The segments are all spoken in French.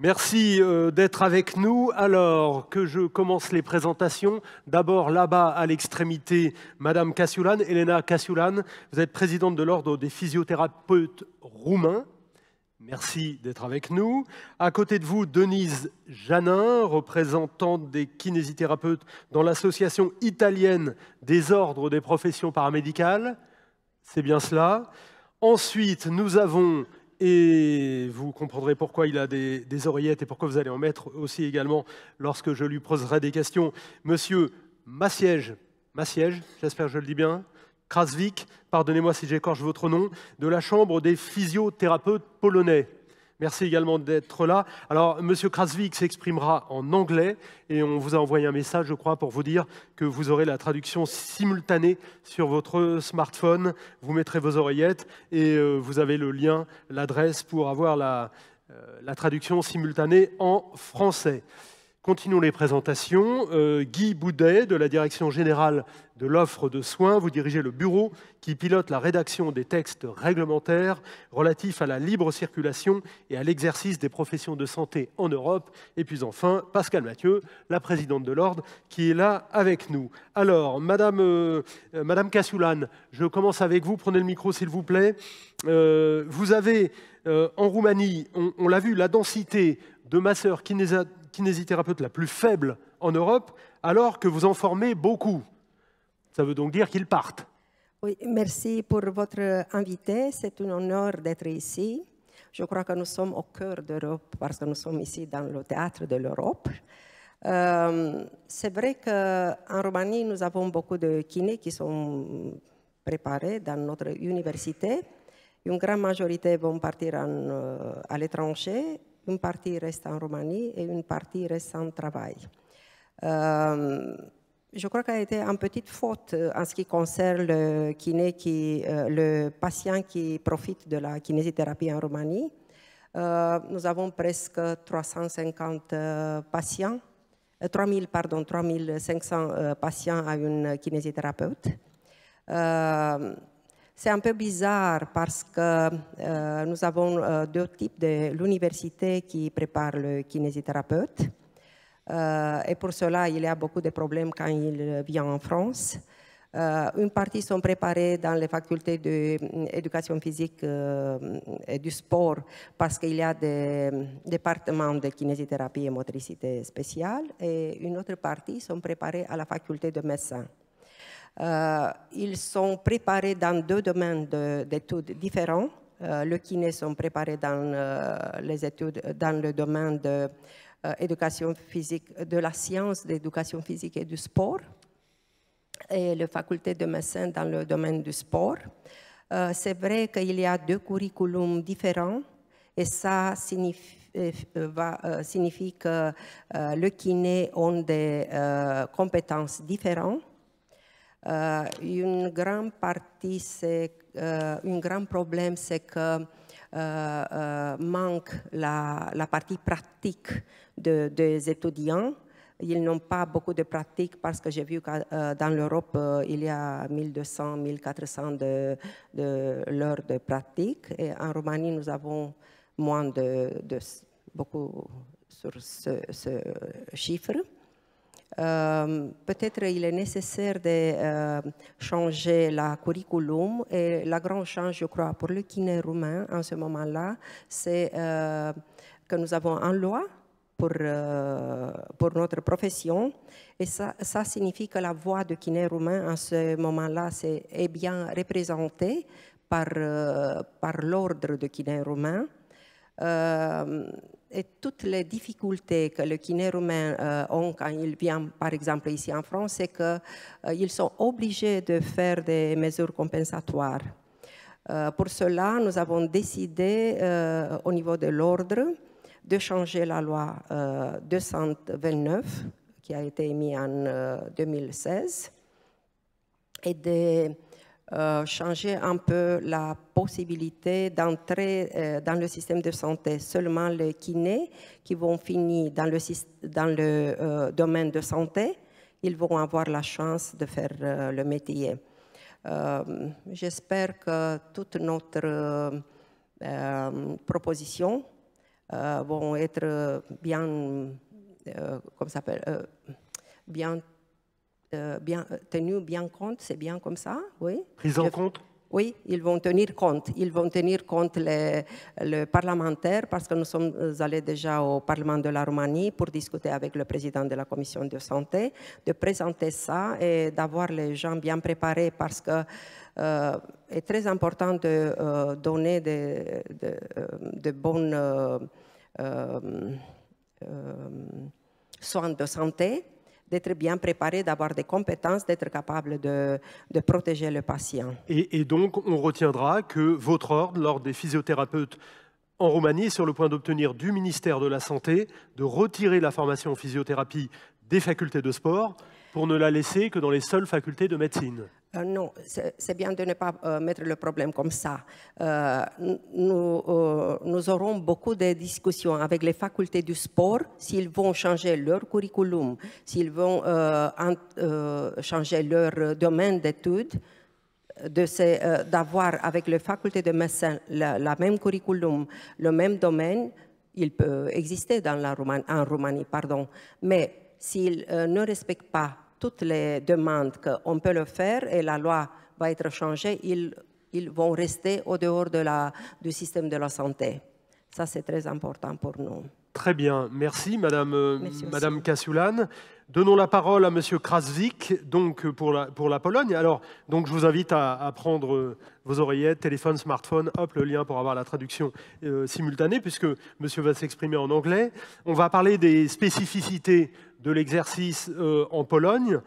Merci d'être avec nous. Alors que je commence les présentations, d'abord là-bas à l'extrémité, Madame Casiulan, Elena Casiulan, vous êtes présidente de l'Ordre des physiothérapeutes roumains. Merci d'être avec nous. À côté de vous, Denise Janin, représentante des kinésithérapeutes dans l'Association italienne des ordres des professions paramédicales. C'est bien cela. Ensuite, nous avons, et vous comprendrez pourquoi il a des oreillettes et pourquoi vous allez en mettre aussi également lorsque je lui poserai des questions, Monsieur Maciej, j'espère que je le dis bien, Krasvik, pardonnez-moi si j'écorche votre nom, de la Chambre des physiothérapeutes polonais. Merci également d'être là. Alors, Monsieur Krasvik s'exprimera en anglais et on vous a envoyé un message, je crois, pour vous dire que vous aurez la traduction simultanée sur votre smartphone. Vous mettrez vos oreillettes et vous avez le lien, l'adresse pour avoir la traduction simultanée en français. Continuons les présentations. Guy Boudet, de la Direction générale de l'offre de soins, vous dirigez le bureau qui pilote la rédaction des textes réglementaires relatifs à la libre circulation et à l'exercice des professions de santé en Europe. Et puis enfin, Pascale Mathieu, la présidente de l'Ordre, qui est là avec nous. Alors, Madame Casiulan, je commence avec vous. Prenez le micro, s'il vous plaît. Vous avez, en Roumanie, on l'a vu, la densité de masseurs kinésithérapeute la plus faible en Europe, alors que vous en formez beaucoup. Ça veut donc dire qu'ils partent. Oui, merci pour votre invité. C'est un honneur d'être ici. Je crois que nous sommes au cœur d'Europe parce que nous sommes ici dans le théâtre de l'Europe. C'est vrai qu'en Roumanie, nous avons beaucoup de kinés qui sont préparés dans notre université. Une grande majorité vont partir à l'étranger. Une partie reste en Roumanie et une partie reste en travail. Je crois qu'il y a été une petite faute en ce qui concerne le patient qui profite de la kinésithérapie en Roumanie. Nous avons presque 350 patients, 3500 patients à une kinésithérapeute. C'est un peu bizarre parce que nous avons deux types de l'université qui prépare le kinésithérapeute. Et pour cela, il y a beaucoup de problèmes quand il vient en France. Une partie sont préparées dans les facultés d'éducation physique et du sport parce qu'il y a des départements de kinésithérapie et motricité spéciale. Et une autre partie sont préparées à la faculté de médecine. Ils sont préparés dans deux domaines d'études différents. Le kiné sont préparés dans les études dans le domaine de éducation physique, de la science d'éducation physique et du sport, et la faculté de médecine dans le domaine du sport. C'est vrai qu'il y a deux curriculums différents et ça signifie que le kiné a des compétences différentes. Un grand problème, c'est que manque la partie pratique des étudiants. Ils n'ont pas beaucoup de pratique parce que j'ai vu que dans l'Europe, il y a 1200, 1400 l'heure de pratique. Et en Roumanie, nous avons moins beaucoup sur ce chiffre. Peut-être il est nécessaire de changer la curriculum et la grande change, je crois, pour le kiné roumain en ce moment-là, c'est que nous avons une loi pour notre profession et ça signifie que la voix du kiné roumain en ce moment-là est bien représentée par l'ordre de kiné roumain. Et toutes les difficultés que le kiné roumain ont quand il vient, par exemple, ici en France, c'est qu'ils sont obligés de faire des mesures compensatoires. Pour cela, nous avons décidé, au niveau de l'ordre, de changer la loi 229, qui a été émise en 2016, et de changer un peu la possibilité d'entrer dans le système de santé. Seulement les kinés qui vont finir dans le domaine de santé, ils vont avoir la chance de faire le métier. J'espère que toute notre proposition vont être bien, comme ça s'appelle, bien tenus bien compte, c'est bien comme ça, oui. Prise en compte? Oui, ils vont tenir compte. Ils vont tenir compte les parlementaires parce que nous sommes allés déjà au Parlement de la Roumanie pour discuter avec le président de la Commission de santé, de présenter ça et d'avoir les gens bien préparés parce que est très important de donner de bons soins de santé, d'être bien préparé, d'avoir des compétences, d'être capable de protéger le patient. Et donc, on retiendra que votre ordre, l'ordre des physiothérapeutes en Roumanie, est sur le point d'obtenir du ministère de la Santé de retirer la formation en physiothérapie des facultés de sport pour ne la laisser que dans les seules facultés de médecine. Non, c'est bien de ne pas mettre le problème comme ça. Nous aurons beaucoup de discussions avec les facultés du sport s'ils vont changer leur curriculum, s'ils vont changer leur domaine d'études, d'avoir avec les facultés de médecine la même curriculum, le même domaine. Il peut exister en Roumanie, pardon. Mais s'ils ne respectent pas toutes les demandes qu'on peut le faire et la loi va être changée, ils vont rester au dehors du système de la santé. Ça, c'est très important pour nous. Très bien, merci Madame Kasiulan. Donnons la parole à Monsieur Krasvik, donc pour la Pologne. Alors, donc je vous invite à prendre vos oreillettes, téléphone, smartphone, hop, le lien pour avoir la traduction simultanée, puisque Monsieur va s'exprimer en anglais. On va parler des spécificités de l'exercice en Pologne,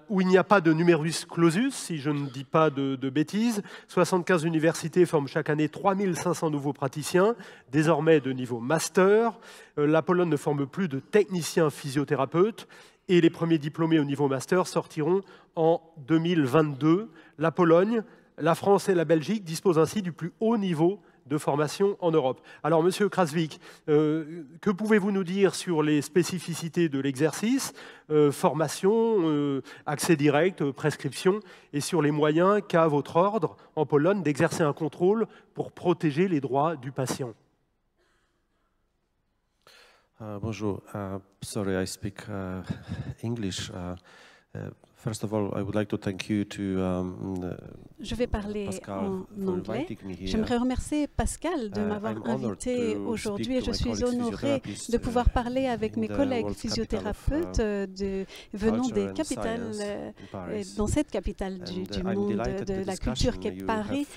où il n'y a pas de numerus clausus, si je ne dis pas de bêtises. 75 universités forment chaque année 3500 nouveaux praticiens, désormais de niveau master. La Pologne ne forme plus de techniciens physiothérapeutes et les premiers diplômés au niveau master sortiront en 2022. La Pologne, la France et la Belgique disposent ainsi du plus haut niveau de formation en Europe. Alors, Monsieur Krasvik, que pouvez-vous nous dire sur les spécificités de l'exercice, formation, accès direct, prescription, et sur les moyens qu'a votre ordre en Pologne d'exercer un contrôle pour protéger les droits du patient? Bonjour. Sorry, I speak English. First of all, I would like to thank you Je vais parler Pascal en anglais. J'aimerais remercier Pascal de m'avoir invité aujourd'hui et je suis honorée de pouvoir parler avec mes collègues physiothérapeutes venant des capitales, dans cette capitale du monde, de la culture qu'est Paris.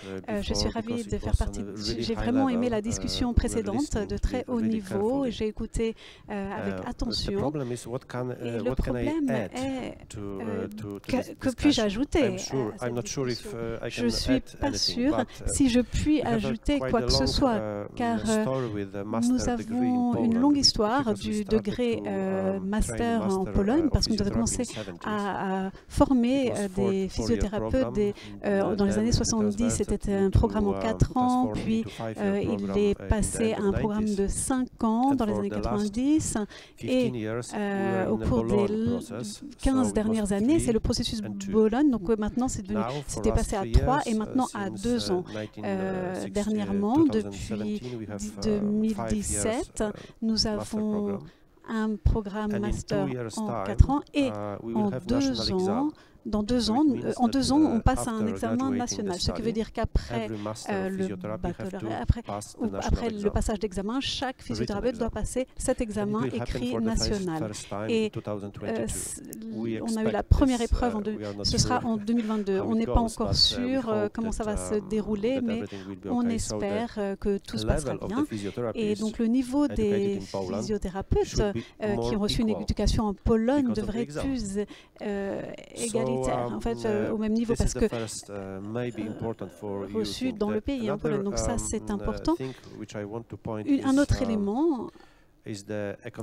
Je suis ravie de faire partie. J'ai vraiment aimé la discussion précédente de très haut niveau. J'ai écouté avec attention. Et le problème est que puis-je ajouter? Je ne suis pas sûre si je puis ajouter quoi que ce soit, car nous avons une longue histoire du degré master en Pologne, parce que nous avons commencé à former des physiothérapeutes dans les années 70. C'était un programme en 4 ans, puis il est passé à un programme de 5 ans dans les années 90, et au cours des 15 dernières années, c'est le processus Bologne. Donc maintenant, c'était passé à 3 et maintenant à 2 ans. Dernièrement, depuis 2017, nous avons un programme master en 4 ans et en 2 ans. En 2 ans, on passe à un examen national, ce qui veut dire qu'après le baccalauréat, après le passage d'examen, chaque physiothérapeute doit passer cet examen écrit national. Et on a eu la première épreuve, ce sera en 2022. On n'est pas encore sûr comment ça va se dérouler, mais on espère que tout se passera bien. Et donc le niveau des physiothérapeutes qui ont reçu une éducation en Pologne devrait être plus égalitaire. En fait, au même niveau, parce que reçu dans le pays, en Pologne. Donc ça, c'est important. Un autre élément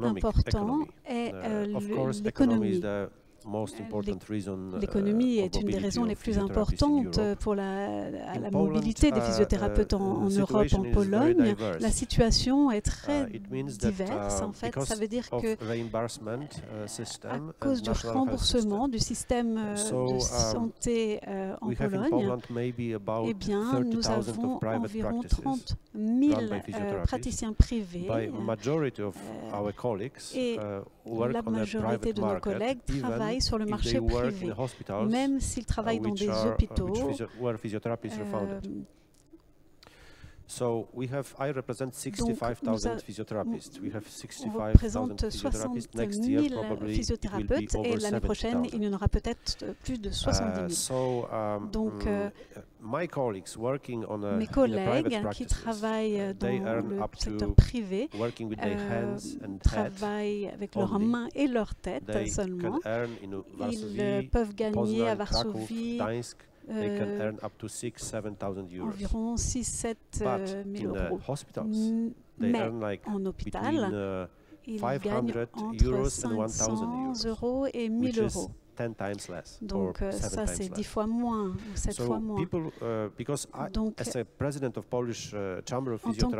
important est l'économie. l'économie est une des raisons les plus importantes pour la mobilité des physiothérapeutes en Europe, en Pologne. La situation est très diverse. En fait, ça veut dire que à cause du remboursement du système de santé en Pologne, eh bien, nous avons environ 30 000 praticiens privés et la majorité de nos collègues travaillent sur le marché privé, même s'ils travaillent dans des hôpitaux. I represent 65,000 physiotherapists. We have 65,000 physiothérapeutes et l'année prochaine, il y en aura peut-être plus de 70 000. Donc, mes collègues qui travaillent dans le secteur privé travaillent avec leurs mains et leur tête seulement. Ils peuvent gagner à Varsovie environ 6-7 000 euros. Mais en hôpital, ils gagnent entre 500 euros et 1 000 euros. Donc ça, c'est 10 fois moins, ou 7 fois moins. Donc, en tant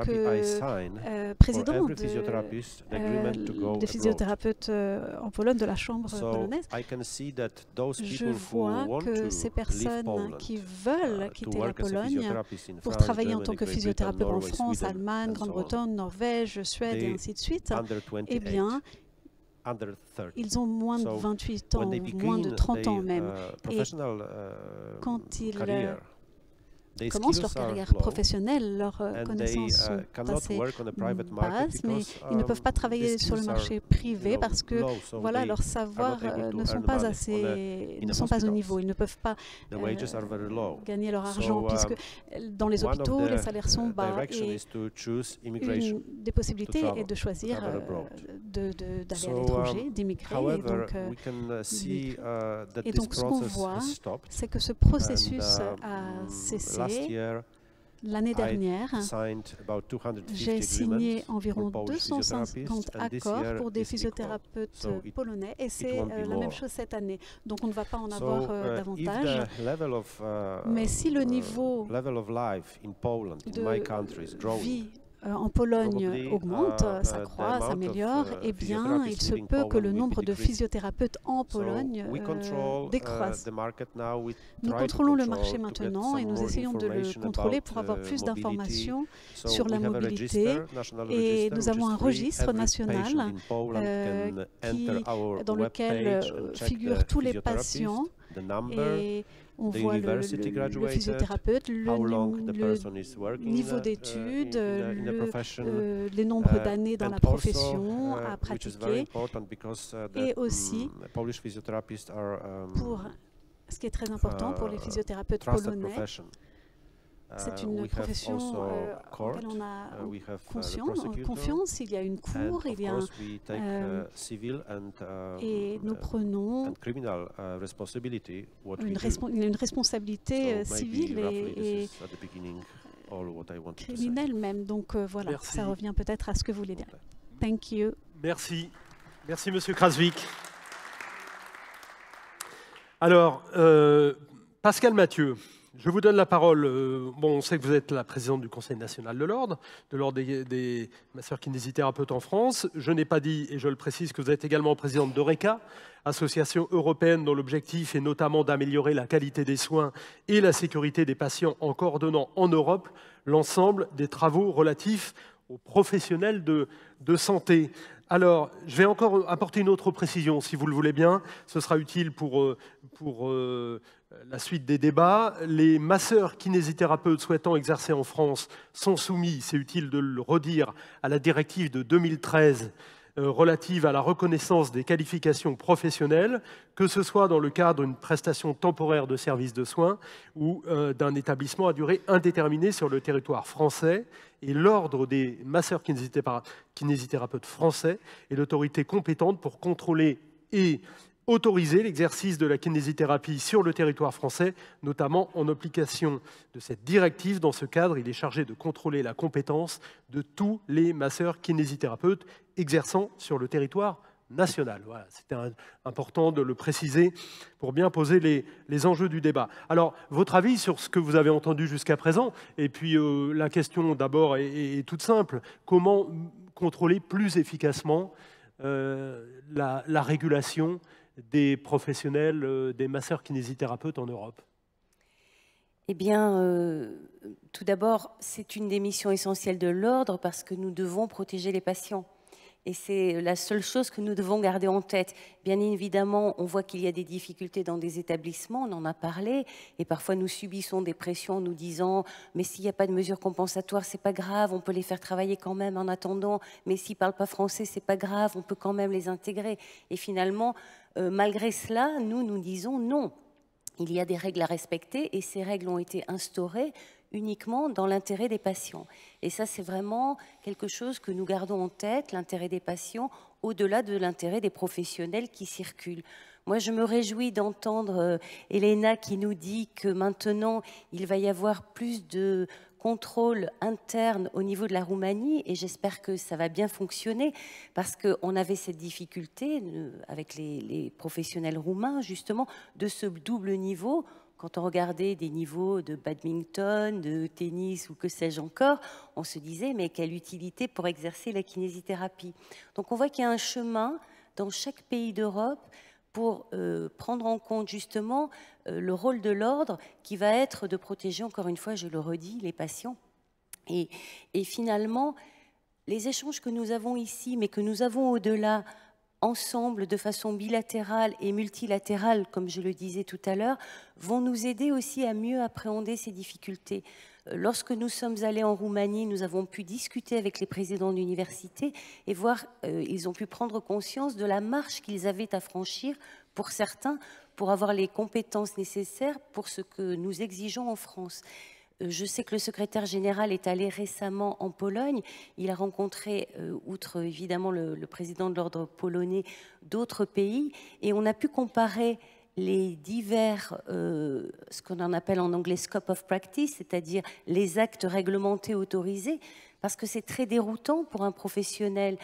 que président des physiothérapeutes en Pologne, de la Chambre polonaise, je vois que ces personnes qui veulent quitter la Pologne pour travailler en tant que physiothérapeute en France, Allemagne, Grande-Bretagne, Norvège, Suède et ainsi de suite, eh bien, ils ont moins de 28 ans, moins de 30 ans même. Et quand ils commencent leur carrière professionnelle, leurs connaissances sont assez basses, mais ils ne peuvent pas travailler sur le marché privé parce que voilà, leurs savoirs ne sont pas au niveau. Ils ne peuvent pas gagner leur argent puisque dans les hôpitaux, les salaires sont bas. Et une des possibilités est de choisir d'aller à l'étranger, d'immigrer. Et donc, ce qu'on voit, c'est que ce processus a cessé. L'année dernière, j'ai signé environ 250 accords pour des physiothérapeutes polonais et c'est la même chose cette année. Donc on ne va pas en avoir davantage. Mais si le niveau de vie en Pologne augmente, s'accroît, s'améliore, eh bien, il se peut que le nombre de physiothérapeutes en Pologne décroisse. Nous contrôlons le marché maintenant et nous essayons de le contrôler pour avoir plus d'informations sur la mobilité. Et nous avons un registre national dans lequel figurent tous les patients. Et on voit le physiothérapeute, le niveau d'études, les nombres d'années dans la profession à pratiquer et aussi, pour ce qui est très important pour les physiothérapeutes polonais, c'est une profession en laquelle on a confiance. Il y a une cour, il y a et nous prenons une responsabilité civile et criminelle même. Donc voilà, ça revient peut-être à ce que vous voulez dire. Thank you. Merci. Merci, Monsieur Krasvik. Alors, Pascal Mathieu, je vous donne la parole. Bon, on sait que vous êtes la présidente du Conseil national de l'Ordre des masseurs kinésithérapeutes en France. Je n'ai pas dit, et je le précise, que vous êtes également présidente d'Eureka, association européenne dont l'objectif est notamment d'améliorer la qualité des soins et la sécurité des patients en coordonnant en Europe l'ensemble des travaux relatifs aux professionnels de santé. Alors, je vais encore apporter une autre précision, si vous le voulez bien. Ce sera utile pour la suite des débats. Les masseurs kinésithérapeutes souhaitant exercer en France sont soumis, c'est utile de le redire, à la directive de 2013 relative à la reconnaissance des qualifications professionnelles, que ce soit dans le cadre d'une prestation temporaire de service de soins ou d'un établissement à durée indéterminée sur le territoire français. Et l'Ordre des masseurs kinésithérapeutes français est l'autorité compétente pour contrôler et autoriser l'exercice de la kinésithérapie sur le territoire français, notamment en application de cette directive. Dans ce cadre, il est chargé de contrôler la compétence de tous les masseurs kinésithérapeutes exerçant sur le territoire nationale. Voilà, c'était important de le préciser pour bien poser les enjeux du débat. Alors, votre avis sur ce que vous avez entendu jusqu'à présent, et puis la question d'abord est toute simple. Comment contrôler plus efficacement la régulation des professionnels, des masseurs-kinésithérapeutes en Europe? Eh bien, tout d'abord, c'est une des missions essentielles de l'ordre parce que nous devons protéger les patients. Et c'est la seule chose que nous devons garder en tête. Bien évidemment, on voit qu'il y a des difficultés dans des établissements, on en a parlé, et parfois nous subissons des pressions nous disant « mais s'il n'y a pas de mesures compensatoires, c'est pas grave, on peut les faire travailler quand même en attendant, mais s'ils ne parlent pas français, c'est pas grave, on peut quand même les intégrer ». Et finalement, malgré cela, nous disons non. Il y a des règles à respecter et ces règles ont été instaurées uniquement dans l'intérêt des patients. Et ça, c'est vraiment quelque chose que nous gardons en tête, l'intérêt des patients, au-delà de l'intérêt des professionnels qui circulent. Moi, je me réjouis d'entendre Elena qui nous dit que maintenant, il va y avoir plus de contrôle interne au niveau de la Roumanie et j'espère que ça va bien fonctionner parce qu'on avait cette difficulté avec les professionnels roumains, justement, de ce double niveau. Quand on regardait des niveaux de badminton, de tennis ou que sais-je encore, on se disait mais quelle utilité pour exercer la kinésithérapie. Donc on voit qu'il y a un chemin dans chaque pays d'Europe pour prendre en compte justement le rôle de l'ordre qui va être de protéger, encore une fois, je le redis, les patients. Et finalement, les échanges que nous avons ici, mais que nous avons au-delà, ensemble, de façon bilatérale et multilatérale, comme je le disais tout à l'heure, vont nous aider aussi à mieux appréhender ces difficultés. Lorsque nous sommes allés en Roumanie, nous avons pu discuter avec les présidents d'université et voir, ils ont pu prendre conscience de la marche qu'ils avaient à franchir, pour certains, pour avoir les compétences nécessaires pour ce que nous exigeons en France. Je sais que le secrétaire général est allé récemment en Pologne. Il a rencontré, outre évidemment le président de l'ordre polonais, d'autres pays. Et on a pu comparer les divers, ce qu'on en appelle en anglais scope of practice, c'est-à-dire les actes réglementés autorisés, parce que c'est très déroutant pour un professionnel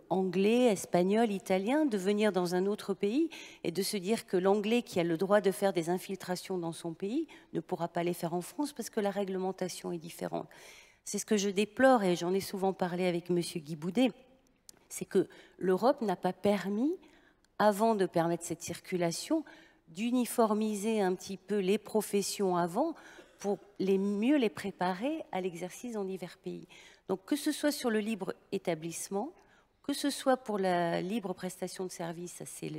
anglais, espagnol, italien, de venir dans un autre pays et de se dire que l'anglais qui a le droit de faire des infiltrations dans son pays ne pourra pas les faire en France parce que la réglementation est différente. C'est ce que je déplore et j'en ai souvent parlé avec M. Guy Boudet, c'est que l'Europe n'a pas permis, avant de permettre cette circulation, d'uniformiser un petit peu les professions avant pour mieux les préparer à l'exercice dans divers pays. Donc que ce soit sur le libre établissement, que ce soit pour la libre prestation de services, c'est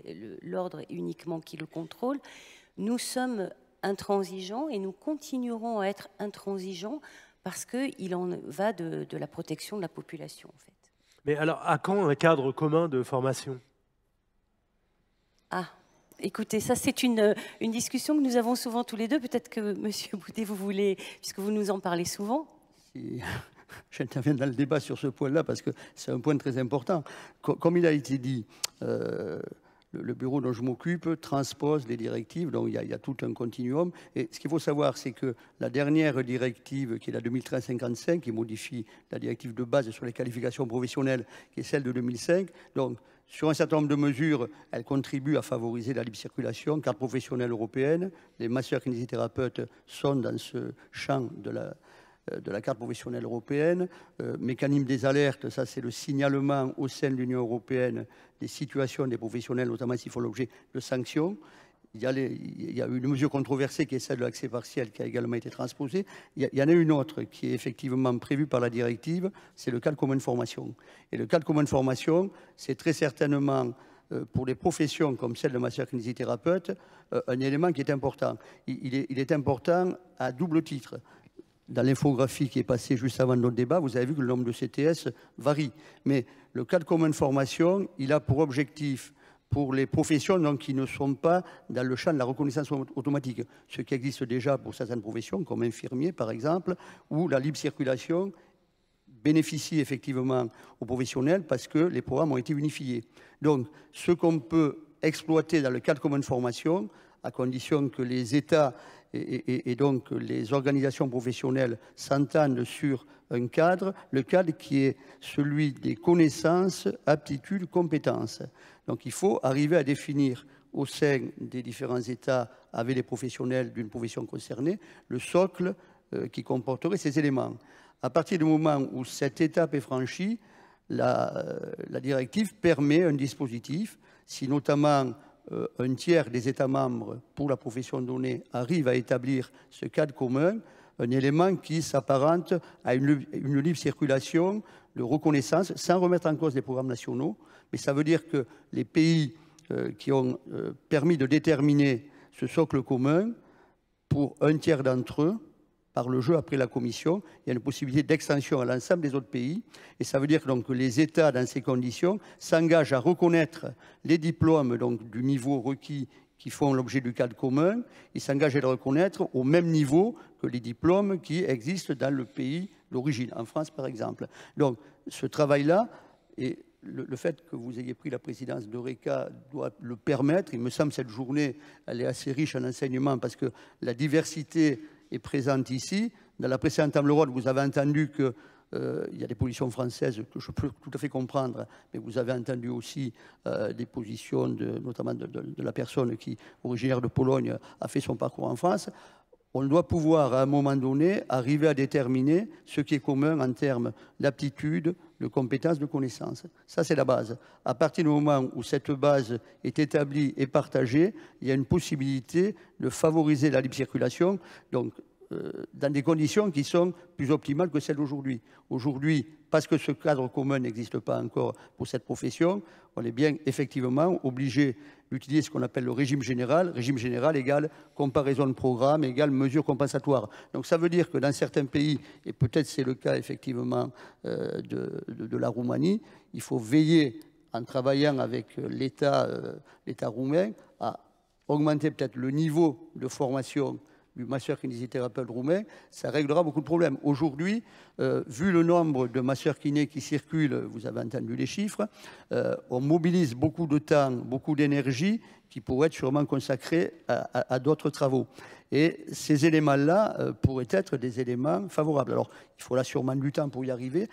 l'ordre uniquement qui le contrôle, nous sommes intransigeants et nous continuerons à être intransigeants parce qu'il en va de la protection de la population, en fait. Mais alors, à quand un cadre commun de formation ? Ah, écoutez, ça c'est une discussion que nous avons souvent tous les deux. Peut-être que M. Boudet, vous voulez, puisque vous nous en parlez souvent. Si. J'interviens dans le débat sur ce point-là parce que c'est un point très important. Comme il a été dit, le bureau dont je m'occupe transpose les directives, donc il y a tout un continuum. Et ce qu'il faut savoir, c'est que la dernière directive, qui est la 2013-55, qui modifie la directive de base sur les qualifications professionnelles, qui est celle de 2005, donc sur un certain nombre de mesures, elle contribue à favoriser la libre circulation, carte professionnelle européenne. Les masseurs-kinésithérapeutes sont dans ce champ de la carte professionnelle européenne, mécanisme des alertes, ça c'est le signalement au sein de l'Union européenne des situations des professionnels, notamment s'ils font l'objet de sanctions. Il y a une mesure controversée qui est celle de l'accès partiel qui a également été transposée. Il y en a une autre qui est effectivement prévue par la directive, c'est le cadre commun de formation. Et le cadre commun de formation, c'est très certainement pour les professions comme celle de masseur-kinésithérapeute, un élément qui est important. Il est important à double titre. Dans l'infographie qui est passée juste avant notre débat, vous avez vu que le nombre de CTS varie. Mais le cadre commun de formation, il a pour objectif, pour les professions donc, qui ne sont pas dans le champ de la reconnaissance automatique, ce qui existe déjà pour certaines professions, comme infirmier par exemple, où la libre circulation bénéficie effectivement aux professionnels parce que les programmes ont été unifiés. Donc, ce qu'on peut exploiter dans le cadre commun de formation, à condition que les États et donc les organisations professionnelles s'entendent sur un cadre, le cadre qui est celui des connaissances, aptitudes, compétences. Donc il faut arriver à définir au sein des différents États, avec les professionnels d'une profession concernée, le socle qui comporterait ces éléments. À partir du moment où cette étape est franchie, la directive permet un dispositif, si notamment un tiers des États membres pour la profession donnée arrive à établir ce cadre commun, un élément qui s'apparente à une libre circulation de reconnaissance sans remettre en cause les programmes nationaux. Mais ça veut dire que les pays qui ont permis de déterminer ce socle commun, pour un tiers d'entre eux, par le jeu après la Commission, il y a une possibilité d'extension à l'ensemble des autres pays. Et ça veut dire donc que les États, dans ces conditions, s'engagent à reconnaître les diplômes donc, du niveau requis qui font l'objet du cadre commun. Ils s'engagent à les reconnaître au même niveau que les diplômes qui existent dans le pays d'origine, en France par exemple. Donc ce travail-là, et le fait que vous ayez pris la présidence d'Eureka doit le permettre. Il me semble que cette journée, elle est assez riche en enseignements parce que la diversité est présente ici. Dans la précédente table ronde, vous avez entendu qu'il y a des positions françaises que je peux tout à fait comprendre, mais vous avez entendu aussi des positions, notamment de la personne qui, originaire de Pologne, a fait son parcours en France. On doit pouvoir, à un moment donné, arriver à déterminer ce qui est commun en termes d'aptitude, de compétences, de connaissances. Ça, c'est la base. À partir du moment où cette base est établie et partagée, il y a une possibilité de favoriser la libre circulation, donc dans des conditions qui sont plus optimales que celles d'aujourd'hui. Aujourd'hui, parce que ce cadre commun n'existe pas encore pour cette profession, on est bien effectivement obligé d'utiliser ce qu'on appelle le régime général. Régime général égale comparaison de programme, égale mesure compensatoire. Donc ça veut dire que dans certains pays, et peut-être c'est le cas effectivement de la Roumanie, il faut veiller en travaillant avec l'État roumain à augmenter peut-être le niveau de formation du masseur-kinésithérapeute roumain, ça réglera beaucoup de problèmes. Aujourd'hui, vu le nombre de masseurs-kinés qui circulent, vous avez entendu les chiffres, on mobilise beaucoup de temps, beaucoup d'énergie qui pourraient être sûrement consacrés à d'autres travaux. Et ces éléments-là pourraient être des éléments favorables. Alors, il faudra sûrement du temps pour y arriver.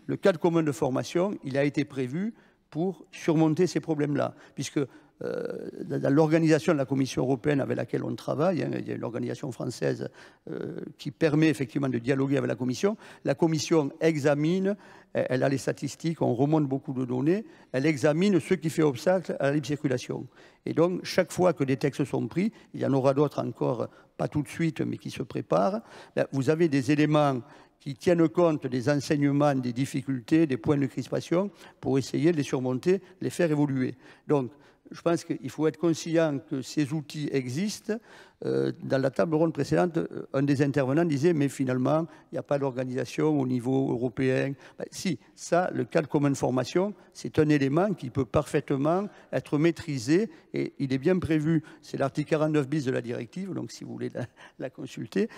Le cadre commun de formation, il a été prévu pour surmonter ces problèmes-là, puisque dans l'organisation de la Commission européenne avec laquelle on travaille, il y a une organisation française qui permet effectivement de dialoguer avec la Commission. La Commission examine, elle a les statistiques, on remonte beaucoup de données, elle examine ce qui fait obstacle à la libre circulation. Et donc, chaque fois que des textes sont pris, il y en aura d'autres encore, pas tout de suite, mais qui se préparent, vous avez des éléments qui tiennent compte des enseignements, des difficultés, des points de crispation, pour essayer de les surmonter, les faire évoluer. Donc, je pense qu'il faut être conscient que ces outils existent. Dans la table ronde précédente, un des intervenants disait « mais finalement, il n'y a pas d'organisation au niveau européen ». Si, ça, le cadre commun de formation, c'est un élément qui peut parfaitement être maîtrisé et il est bien prévu. C'est l'article 49 bis de la directive, donc si vous voulez la consulter,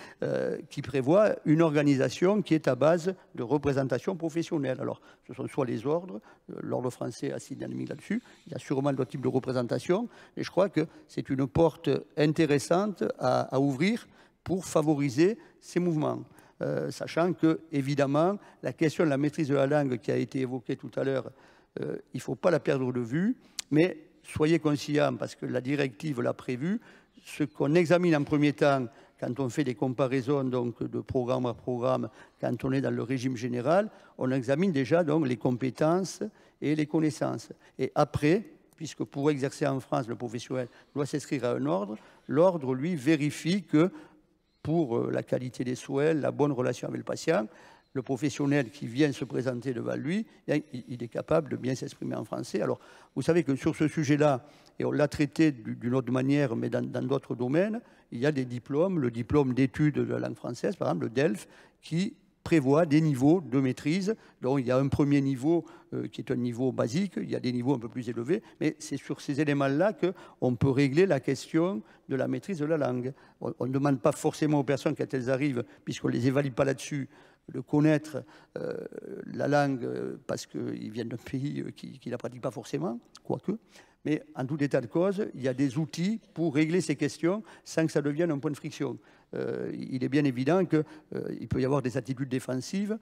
qui prévoit une organisation qui est à base de représentation professionnelle. Alors, ce sont soit les ordres, l'ordre français a signé dynamique là-dessus, il y a sûrement d'autres types de représentation, et je crois que c'est une porte intéressante à ouvrir pour favoriser ces mouvements. Sachant que, évidemment, la question de la maîtrise de la langue qui a été évoquée tout à l'heure, il ne faut pas la perdre de vue, mais soyez conscients, parce que la directive l'a prévu, ce qu'on examine en premier temps, quand on fait des comparaisons donc, de programme à programme, quand on est dans le régime général, on examine déjà donc, les compétences et les connaissances. Et après, puisque pour exercer en France, le professionnel doit s'inscrire à un ordre, l'ordre, lui, vérifie que pour la qualité des soins, la bonne relation avec le patient, le professionnel qui vient se présenter devant lui, il est capable de bien s'exprimer en français. Alors, vous savez que sur ce sujet-là, et on l'a traité d'une autre manière, mais dans d'autres domaines, il y a des diplômes, le diplôme d'études de la langue française, par exemple, le DELF, qui prévoit des niveaux de maîtrise. Donc, il y a un premier niveau qui est un niveau basique, il y a des niveaux un peu plus élevés, mais c'est sur ces éléments-là qu'on peut régler la question de la maîtrise de la langue. On ne demande pas forcément aux personnes, quand elles arrivent, puisqu'on ne les évalue pas là-dessus, de connaître la langue parce qu'ils viennent d'un pays qui ne la pratique pas forcément, quoique. Mais en tout état de cause, il y a des outils pour régler ces questions sans que ça devienne un point de friction. Il est bien évident qu'il peut y avoir des attitudes défensives.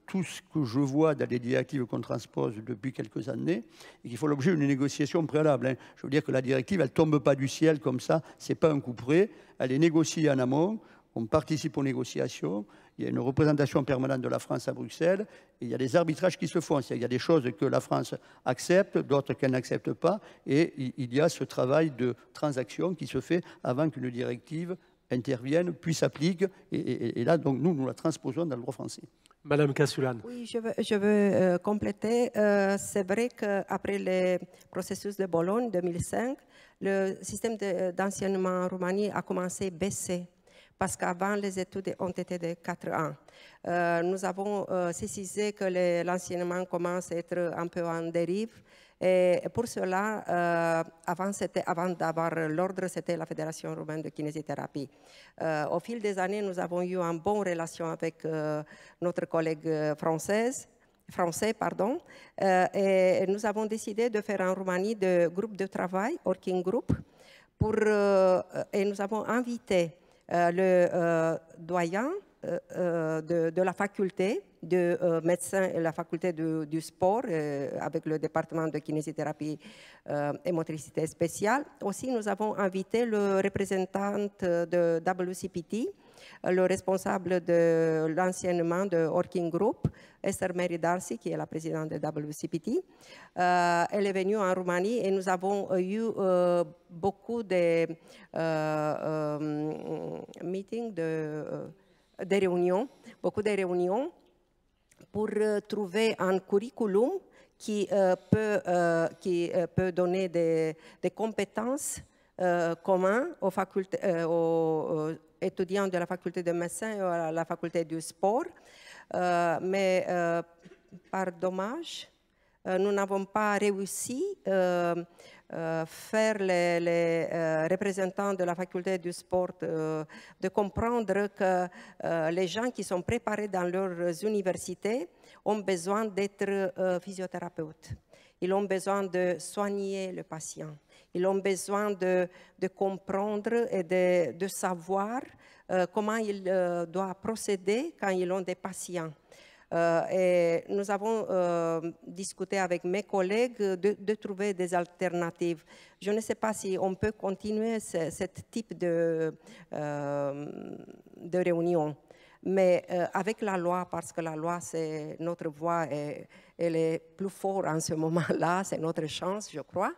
Tout ce que je vois dans les directives qu'on transpose depuis quelques années, et qu'il faut l'objet d'une négociation préalable. Hein. Je veux dire que la directive, elle ne tombe pas du ciel comme ça, ce n'est pas un coup près, elle est négociée en amont, on participe aux négociations, il y a une représentation permanente de la France à Bruxelles, et il y a des arbitrages qui se font. Il y a des choses que la France accepte, d'autres qu'elle n'accepte pas, et il y a ce travail de transaction qui se fait avant qu'une directive intervienne, puis s'applique, et là, donc, nous la transposons dans le droit français. Madame Casulan. Oui, je veux compléter. C'est vrai qu'après le processus de Bologne 2005, le système d'enseignement en Roumanie a commencé à baisser parce qu'avant, les études ont été de 4 ans. Nous avons précisé que l'enseignement commence à être un peu en dérive. Et pour cela, avant d'avoir l'ordre, c'était la Fédération roumaine de kinésithérapie. Au fil des années, nous avons eu une bonne relation avec notre collègue français, et nous avons décidé de faire en Roumanie de groupes de travail, working group, et nous avons invité le doyen de la faculté de médecins et la faculté du sport avec le département de kinésithérapie et motricité spéciale. Aussi, nous avons invité le représentant de WCPT, le responsable de l'enseignement de Working Group, Esther Mary Darcy, qui est la présidente de WCPT. Elle est venue en Roumanie et nous avons eu beaucoup de meetings, des réunions, beaucoup de réunions pour trouver un curriculum qui peut donner des compétences communes aux étudiants de la faculté de médecine et à la faculté du sport. Mais par dommage, nous n'avons pas réussi faire les représentants de la faculté du sport de comprendre que les gens qui sont préparés dans leurs universités ont besoin d'être physiothérapeutes. Ils ont besoin de soigner le patient. Ils ont besoin de comprendre et de savoir comment ils doivent procéder quand ils ont des patients. Et nous avons discuté avec mes collègues de trouver des alternatives. Je ne sais pas si on peut continuer ce type de réunion, mais avec la loi, parce que la loi, c'est notre voix et elle est plus forte en ce moment-là, c'est notre chance, je crois.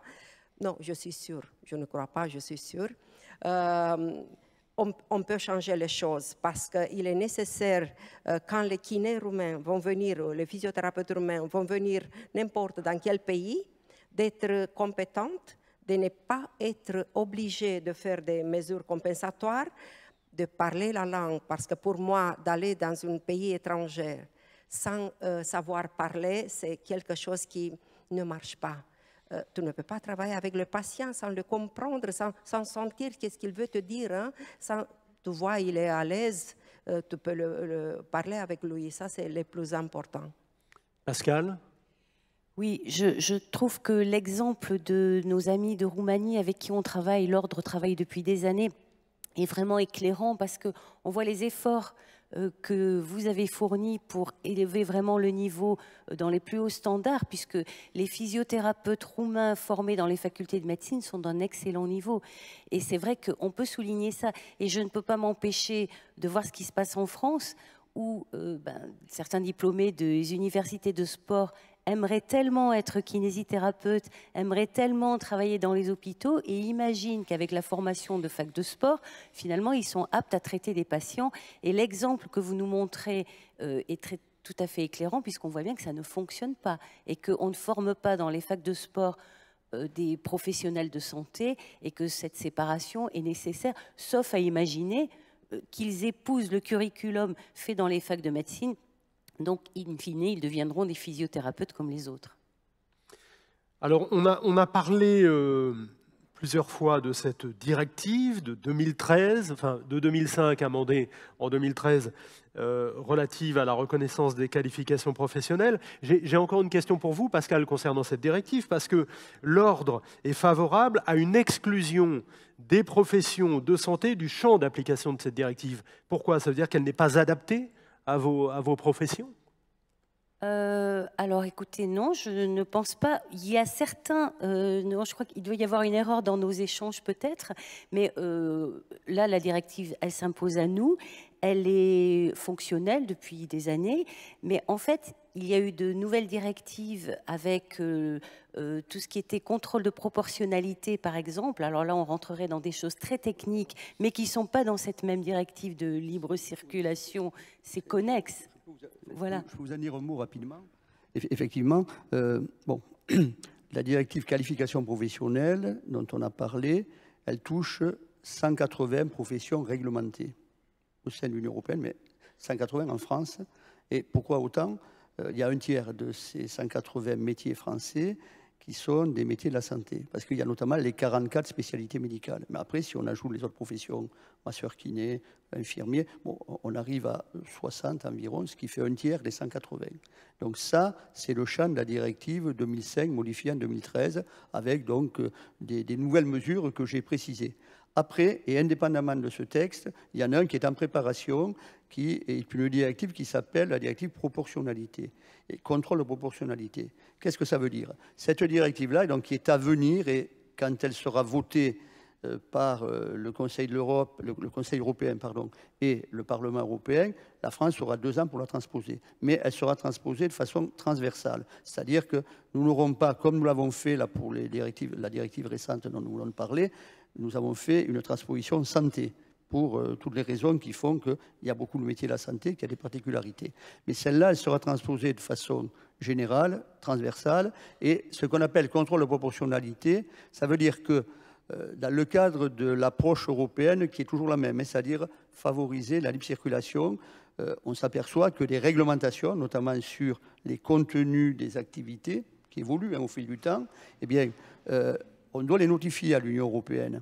Non, je suis sûre, je ne crois pas, je suis sûre. On peut changer les choses parce qu'il est nécessaire, quand les kinés roumains vont venir, les physiothérapeutes roumains vont venir n'importe dans quel pays, d'être compétentes, de ne pas être obligés de faire des mesures compensatoires, de parler la langue. Parce que pour moi, d'aller dans un pays étranger sans savoir parler, c'est quelque chose qui ne marche pas. Tu ne peux pas travailler avec le patient sans le comprendre, sans sentir qu'est-ce qu'il veut te dire. Hein? Tu vois, il est à l'aise, tu peux le parler avec lui. Ça, c'est le plus important. Pascal ? Oui, je trouve que l'exemple de nos amis de Roumanie avec qui on travaille, l'Ordre travaille depuis des années, est vraiment éclairant parce qu'on voit les efforts que vous avez fournis pour élever vraiment le niveau dans les plus hauts standards, puisque les physiothérapeutes roumains formés dans les facultés de médecine sont d'un excellent niveau. Et c'est vrai qu'on peut souligner ça. Et je ne peux pas m'empêcher de voir ce qui se passe en France, où certains diplômés des universités de sport aimeraient tellement être kinésithérapeutes, aimeraient tellement travailler dans les hôpitaux et imaginent qu'avec la formation de fac de sport, finalement, ils sont aptes à traiter des patients. Et l'exemple que vous nous montrez est tout à fait éclairant puisqu'on voit bien que ça ne fonctionne pas et qu'on ne forme pas dans les facs de sport des professionnels de santé et que cette séparation est nécessaire, sauf à imaginer qu'ils épousent le curriculum fait dans les facs de médecine. Donc, in fine, ils deviendront des physiothérapeutes comme les autres. Alors, on a parlé plusieurs fois de cette directive de 2013, enfin de 2005 amendée en 2013, relative à la reconnaissance des qualifications professionnelles. J'ai encore une question pour vous, Pascal, concernant cette directive, parce que l'Ordre est favorable à une exclusion des professions de santé du champ d'application de cette directive. Pourquoi? Ça veut dire qu'elle n'est pas adaptée à vos professions? Alors écoutez, non, je ne pense pas. Il y a certains, non, je crois qu'il doit y avoir une erreur dans nos échanges peut-être, mais là, la directive, elle s'impose à nous, elle est fonctionnelle depuis des années, mais en fait, il y a eu de nouvelles directives avec tout ce qui était contrôle de proportionnalité, par exemple. Alors là, on rentrerait dans des choses très techniques, mais qui ne sont pas dans cette même directive de libre circulation, c'est connexe. Voilà. Je peux vous en dire un mot rapidement. Effectivement, bon, la directive qualification professionnelle dont on a parlé, elle touche 180 professions réglementées au sein de l'Union européenne, mais 180 en France. Et pourquoi autant? Il y a un tiers de ces 180 métiers français qui sont des métiers de la santé, parce qu'il y a notamment les 44 spécialités médicales. Mais après, si on ajoute les autres professions, masseur kiné, infirmier, bon, on arrive à 60 environ, ce qui fait un tiers des 180. Donc ça, c'est le champ de la directive 2005 modifiée en 2013, avec donc des nouvelles mesures que j'ai précisées. Après, et indépendamment de ce texte, il y en a un qui est en préparation, qui est une directive qui s'appelle la directive proportionnalité et contrôle de proportionnalité. Qu'est-ce que ça veut dire? Cette directive-là, donc, qui est à venir, et quand elle sera votée par le Conseil de l'Europe, le Conseil européen, pardon, et le Parlement européen, la France aura 2 ans pour la transposer. Mais elle sera transposée de façon transversale. C'est-à-dire que nous n'aurons pas, comme nous l'avons fait là, pour la directive récente dont nous voulons parler, nous avons fait une transposition santé pour toutes les raisons qui font qu'il y a beaucoup de métiers de la santé qui a des particularités. Mais celle-là, elle sera transposée de façon générale, transversale, et ce qu'on appelle contrôle de proportionnalité, ça veut dire que dans le cadre de l'approche européenne qui est toujours la même, c'est-à-dire favoriser la libre circulation, on s'aperçoit que les réglementations, notamment sur les contenus des activités, qui évoluent au fil du temps, eh bien, on doit les notifier à l'Union européenne.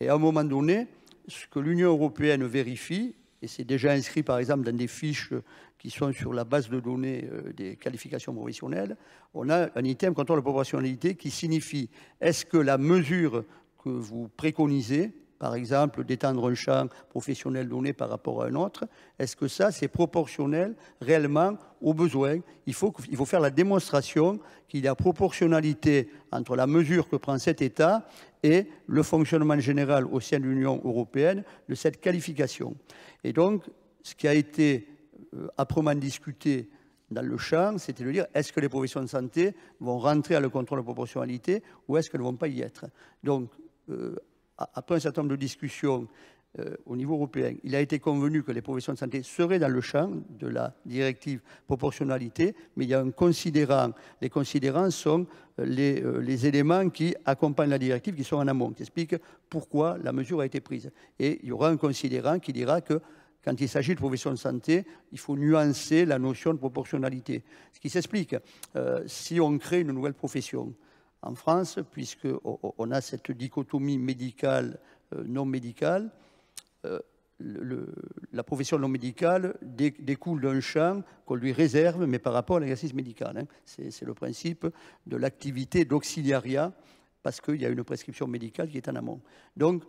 Et à un moment donné, ce que l'Union européenne vérifie, et c'est déjà inscrit par exemple dans des fiches qui sont sur la base de données des qualifications professionnelles, on a un item contrôle de proportionnalité qui signifie est-ce que la mesure que vous préconisez, par exemple d'étendre un champ professionnel donné par rapport à un autre, est-ce que ça c'est proportionnel réellement aux besoins? Il faut faire la démonstration qu'il y a proportionnalité entre la mesure que prend cet État et le fonctionnement général au sein de l'Union européenne de cette qualification. Et donc, ce qui a été âprement discuté dans le champ, c'était de dire est-ce que les professions de santé vont rentrer à le contrôle de proportionnalité ou est-ce qu'elles ne vont pas y être? Donc, après un certain nombre de discussions au niveau européen, il a été convenu que les professions de santé seraient dans le champ de la directive proportionnalité, mais il y a un considérant. Les considérants sont les éléments qui accompagnent la directive, qui sont en amont, qui expliquent pourquoi la mesure a été prise. Et il y aura un considérant qui dira que quand il s'agit de professions de santé, il faut nuancer la notion de proportionnalité. Ce qui s'explique, si on crée une nouvelle profession en France, puisqu'on a cette dichotomie médicale, non médicale, la profession non médicale découle d'un champ qu'on lui réserve, mais par rapport à l'exercice médical. Hein. C'est le principe de l'activité d'auxiliariat, parce qu'il y a une prescription médicale qui est en amont. Donc,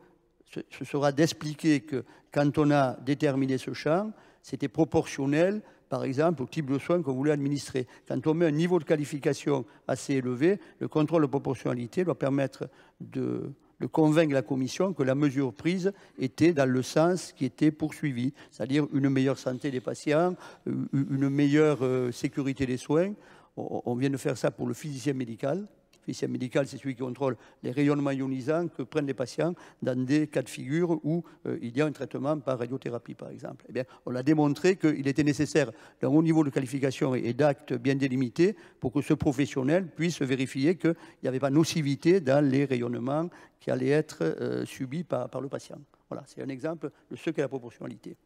ce sera d'expliquer que quand on a déterminé ce champ, c'était proportionnel, par exemple, au type de soins qu'on voulait administrer. Quand on met un niveau de qualification assez élevé, le contrôle de proportionnalité doit permettre de convaincre la Commission que la mesure prise était dans le sens qui était poursuivi, c'est-à-dire une meilleure santé des patients, une meilleure sécurité des soins. On vient de faire ça pour le physicien médical. Le physicien médical, c'est celui qui contrôle les rayonnements ionisants que prennent les patients dans des cas de figure où il y a un traitement par radiothérapie, par exemple. Eh bien, on a démontré qu'il était nécessaire d'un haut niveau de qualification et d'actes bien délimités pour que ce professionnel puisse vérifier qu'il n'y avait pas nocivité dans les rayonnements qui allaient être subis par le patient. Voilà, c'est un exemple de ce qu'est la proportionnalité.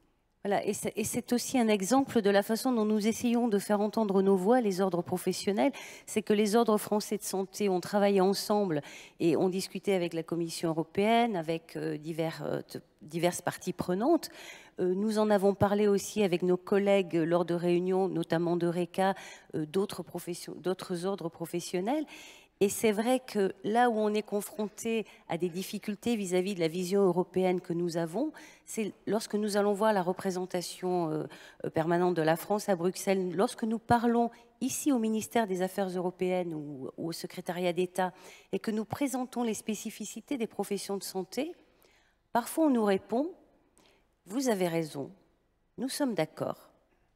Voilà, et c'est aussi un exemple de la façon dont nous essayons de faire entendre nos voix, les ordres professionnels. C'est que les ordres français de santé ont travaillé ensemble et ont discuté avec la Commission européenne, avec diverses parties prenantes. Nous en avons parlé aussi avec nos collègues lors de réunions, notamment d'Eureka, d'autres ordres professionnels. Et c'est vrai que là où on est confronté à des difficultés vis-à-vis de la vision européenne que nous avons, c'est lorsque nous allons voir la représentation permanente de la France à Bruxelles, lorsque nous parlons ici au ministère des Affaires européennes ou au secrétariat d'État et que nous présentons les spécificités des professions de santé, parfois on nous répond « Vous avez raison, nous sommes d'accord,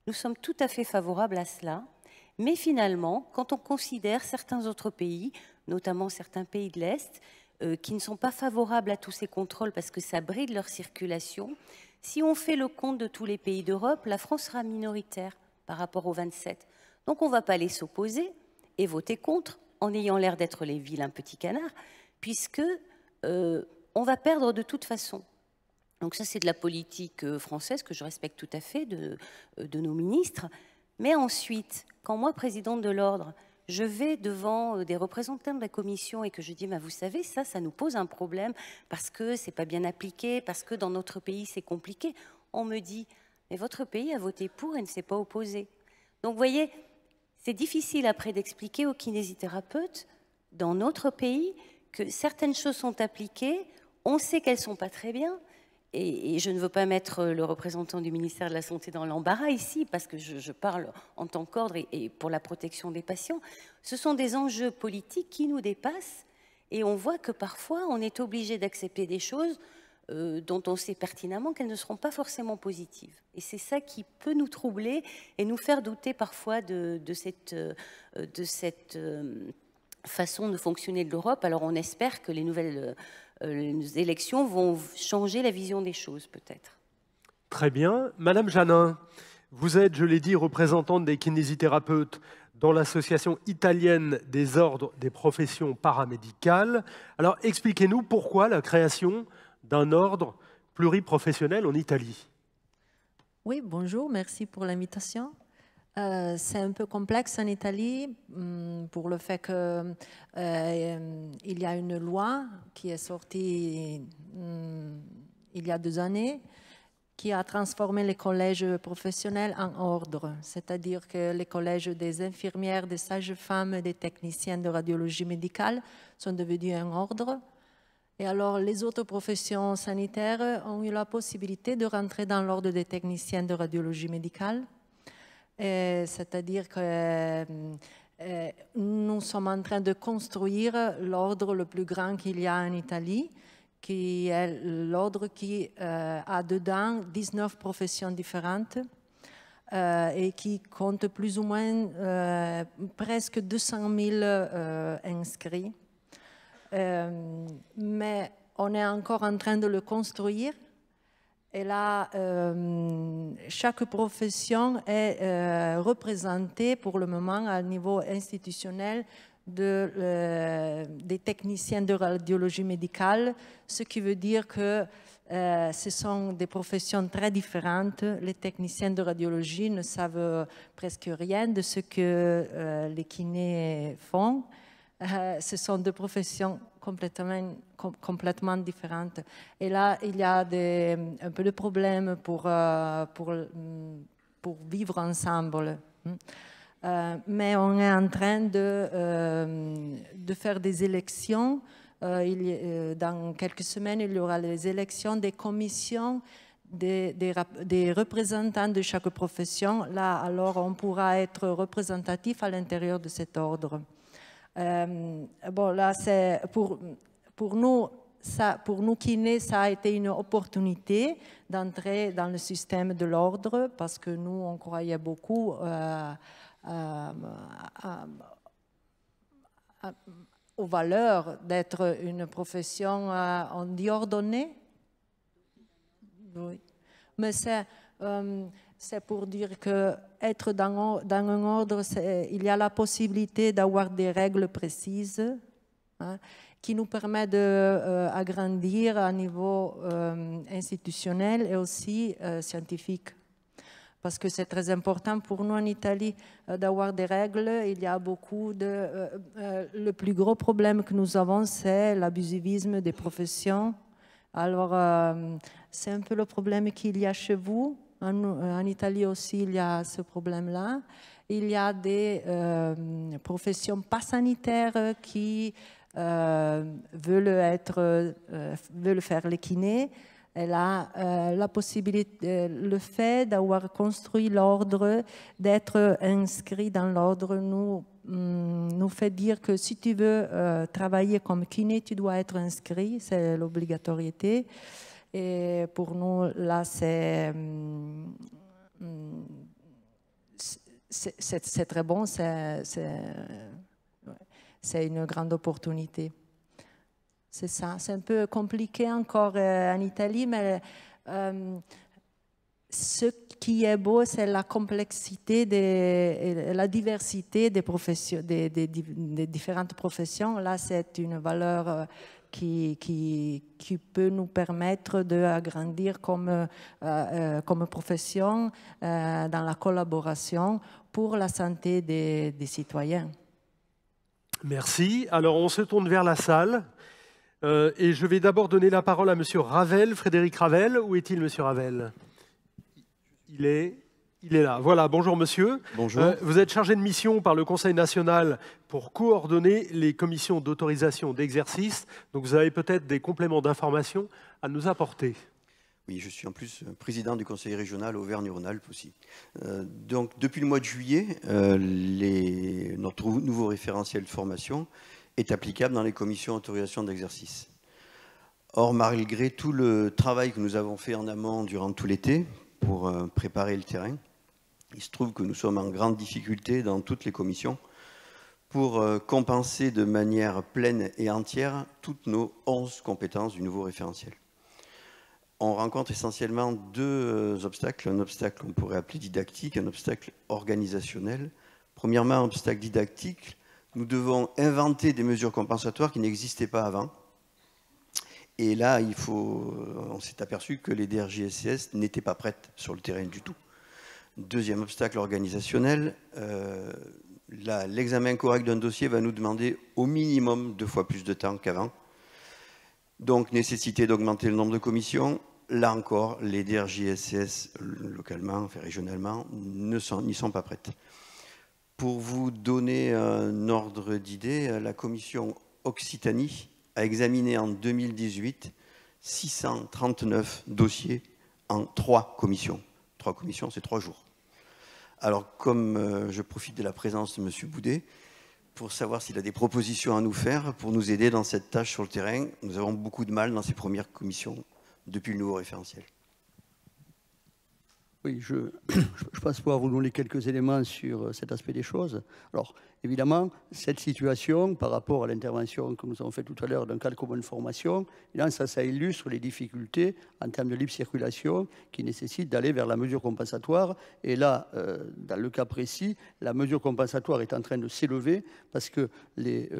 nous sommes tout à fait favorables à cela ». Mais finalement, quand on considère certains autres pays, notamment certains pays de l'Est, qui ne sont pas favorables à tous ces contrôles parce que ça bride leur circulation, si on fait le compte de tous les pays d'Europe, la France sera minoritaire par rapport aux 27. Donc on ne va pas les s'opposer et voter contre en ayant l'air d'être les vilains petits canards, puisque on va perdre de toute façon. Donc ça, c'est de la politique française que je respecte tout à fait de nos ministres. Mais ensuite, quand moi, présidente de l'Ordre, je vais devant des représentants de la Commission et que je dis, vous savez, ça nous pose un problème parce que c'est pas bien appliqué, parce que dans notre pays, c'est compliqué. On me dit, mais votre pays a voté pour et ne s'est pas opposé. Donc, vous voyez, c'est difficile après d'expliquer aux kinésithérapeutes dans notre pays que certaines choses sont appliquées, on sait qu'elles sont pas très bien. Et je ne veux pas mettre le représentant du ministère de la Santé dans l'embarras ici, parce que je parle en tant qu'ordre et pour la protection des patients. Ce sont des enjeux politiques qui nous dépassent et on voit que parfois on est obligé d'accepter des choses dont on sait pertinemment qu'elles ne seront pas forcément positives. Et c'est ça qui peut nous troubler et nous faire douter parfois de cette façon de fonctionner de l'Europe. Alors on espère que les nouvelles élections vont changer la vision des choses, peut-être. Très bien. Madame Janin, vous êtes, je l'ai dit, représentante des kinésithérapeutes dans l'association italienne des ordres des professions paramédicales. Alors, expliquez-nous pourquoi la création d'un ordre pluriprofessionnel en Italie. Oui, bonjour, merci pour l'invitation. C'est un peu complexe en Italie pour le fait qu'il y a une loi qui est sortie il y a 2 années qui a transformé les collèges professionnels en ordre, c'est-à-dire que les collèges des infirmières, des sages-femmes, des techniciens de radiologie médicale sont devenus un ordre. Et alors, les autres professions sanitaires ont eu la possibilité de rentrer dans l'ordre des techniciens de radiologie médicale. C'est-à-dire que nous sommes en train de construire l'ordre le plus grand qu'il y a en Italie, qui est l'ordre qui a dedans 19 professions différentes et qui compte plus ou moins presque 200 000 inscrits. Mais on est encore en train de le construire. Et là, chaque profession est représentée pour le moment à niveau institutionnel des techniciens de radiologie médicale, ce qui veut dire que ce sont des professions très différentes. Les techniciens de radiologie ne savent presque rien de ce que les kinés font. Ce sont deux professions complètement différentes. Et là, il y a un peu de problèmes pour vivre ensemble. Mais on est en train de faire des élections. Dans quelques semaines, il y aura les élections des commissions des représentants de chaque profession. Là, alors, on pourra être représentatif à l'intérieur de cet ordre. Bon, là, c'est pour nous kinés, ça a été une opportunité d'entrer dans le système de l'ordre parce que nous, on croyait beaucoup aux valeurs d'être une profession, on dit ordonnée. Oui. Mais c'est pour dire qu'être dans un ordre, il y a la possibilité d'avoir des règles précises qui nous permettent d'agrandir à niveau institutionnel et aussi scientifique. parce que c'est très important pour nous en Italie d'avoir des règles. Il y a beaucoup de... le plus gros problème que nous avons, c'est l'abusivisme des professions. Alors, c'est un peu le problème qu'il y a chez vous. En Italie aussi, il y a ce problème-là. Il y a des professions pas sanitaires qui veulent faire les kinés. Et là, la possibilité, le fait d'avoir construit l'ordre, d'être inscrit dans l'ordre, nous fait dire que si tu veux travailler comme kiné, tu dois être inscrit, c'est l'obligatoriété. Et pour nous, là, c'est très bon, c'est une grande opportunité. C'est ça, c'est un peu compliqué encore en Italie, mais ce qui est beau, c'est la complexité et la diversité des professions, des différentes professions. Là, c'est une valeur qui peut nous permettre d'agrandir comme profession dans la collaboration pour la santé des citoyens. Merci. Alors, on se tourne vers la salle. Et je vais d'abord donner la parole à M. Ravel, Frédéric Ravel. Où est-il, M. Ravel? Il est là. Voilà, bonjour monsieur. Bonjour. Vous êtes chargé de mission par le Conseil national pour coordonner les commissions d'autorisation d'exercice. Donc vous avez peut-être des compléments d'information à nous apporter. Oui, je suis en plus président du Conseil régional Auvergne-Rhône-Alpes aussi. Donc depuis le mois de juillet, notre nouveau référentiel de formation est applicable dans les commissions d'autorisation d'exercice. Or, malgré tout le travail que nous avons fait en amont durant tout l'été pour préparer le terrain, il se trouve que nous sommes en grande difficulté dans toutes les commissions pour compenser de manière pleine et entière toutes nos 11 compétences du nouveau référentiel. On rencontre essentiellement deux obstacles. Un obstacle qu'on pourrait appeler didactique, un obstacle organisationnel. Premièrement, un obstacle didactique. Nous devons inventer des mesures compensatoires qui n'existaient pas avant. Et là, on s'est aperçu que les DRJSCS n'étaient pas prêtes sur le terrain du tout. Deuxième obstacle organisationnel, l'examen correct d'un dossier va nous demander au minimum 2 fois plus de temps qu'avant. Donc, nécessité d'augmenter le nombre de commissions. Là encore, les DRJSCS, localement, enfin régionalement, n'y sont pas prêtes. Pour vous donner un ordre d'idée, la commission Occitanie a examiné en 2018 639 dossiers en 3 commissions. 3 commissions, c'est 3 jours. Alors, comme je profite de la présence de M. Boudet, pour savoir s'il a des propositions à nous faire pour nous aider dans cette tâche sur le terrain, nous avons beaucoup de mal dans ces premières commissions depuis le nouveau référentiel. Oui, je pense pouvoir vous donner quelques éléments sur cet aspect des choses. Alors, évidemment, cette situation, par rapport à l'intervention que nous avons faite tout à l'heure d'un cadre commun de formation, ça illustre les difficultés en termes de libre circulation qui nécessitent d'aller vers la mesure compensatoire. Et là, dans le cas précis, la mesure compensatoire est en train de s'élever parce que les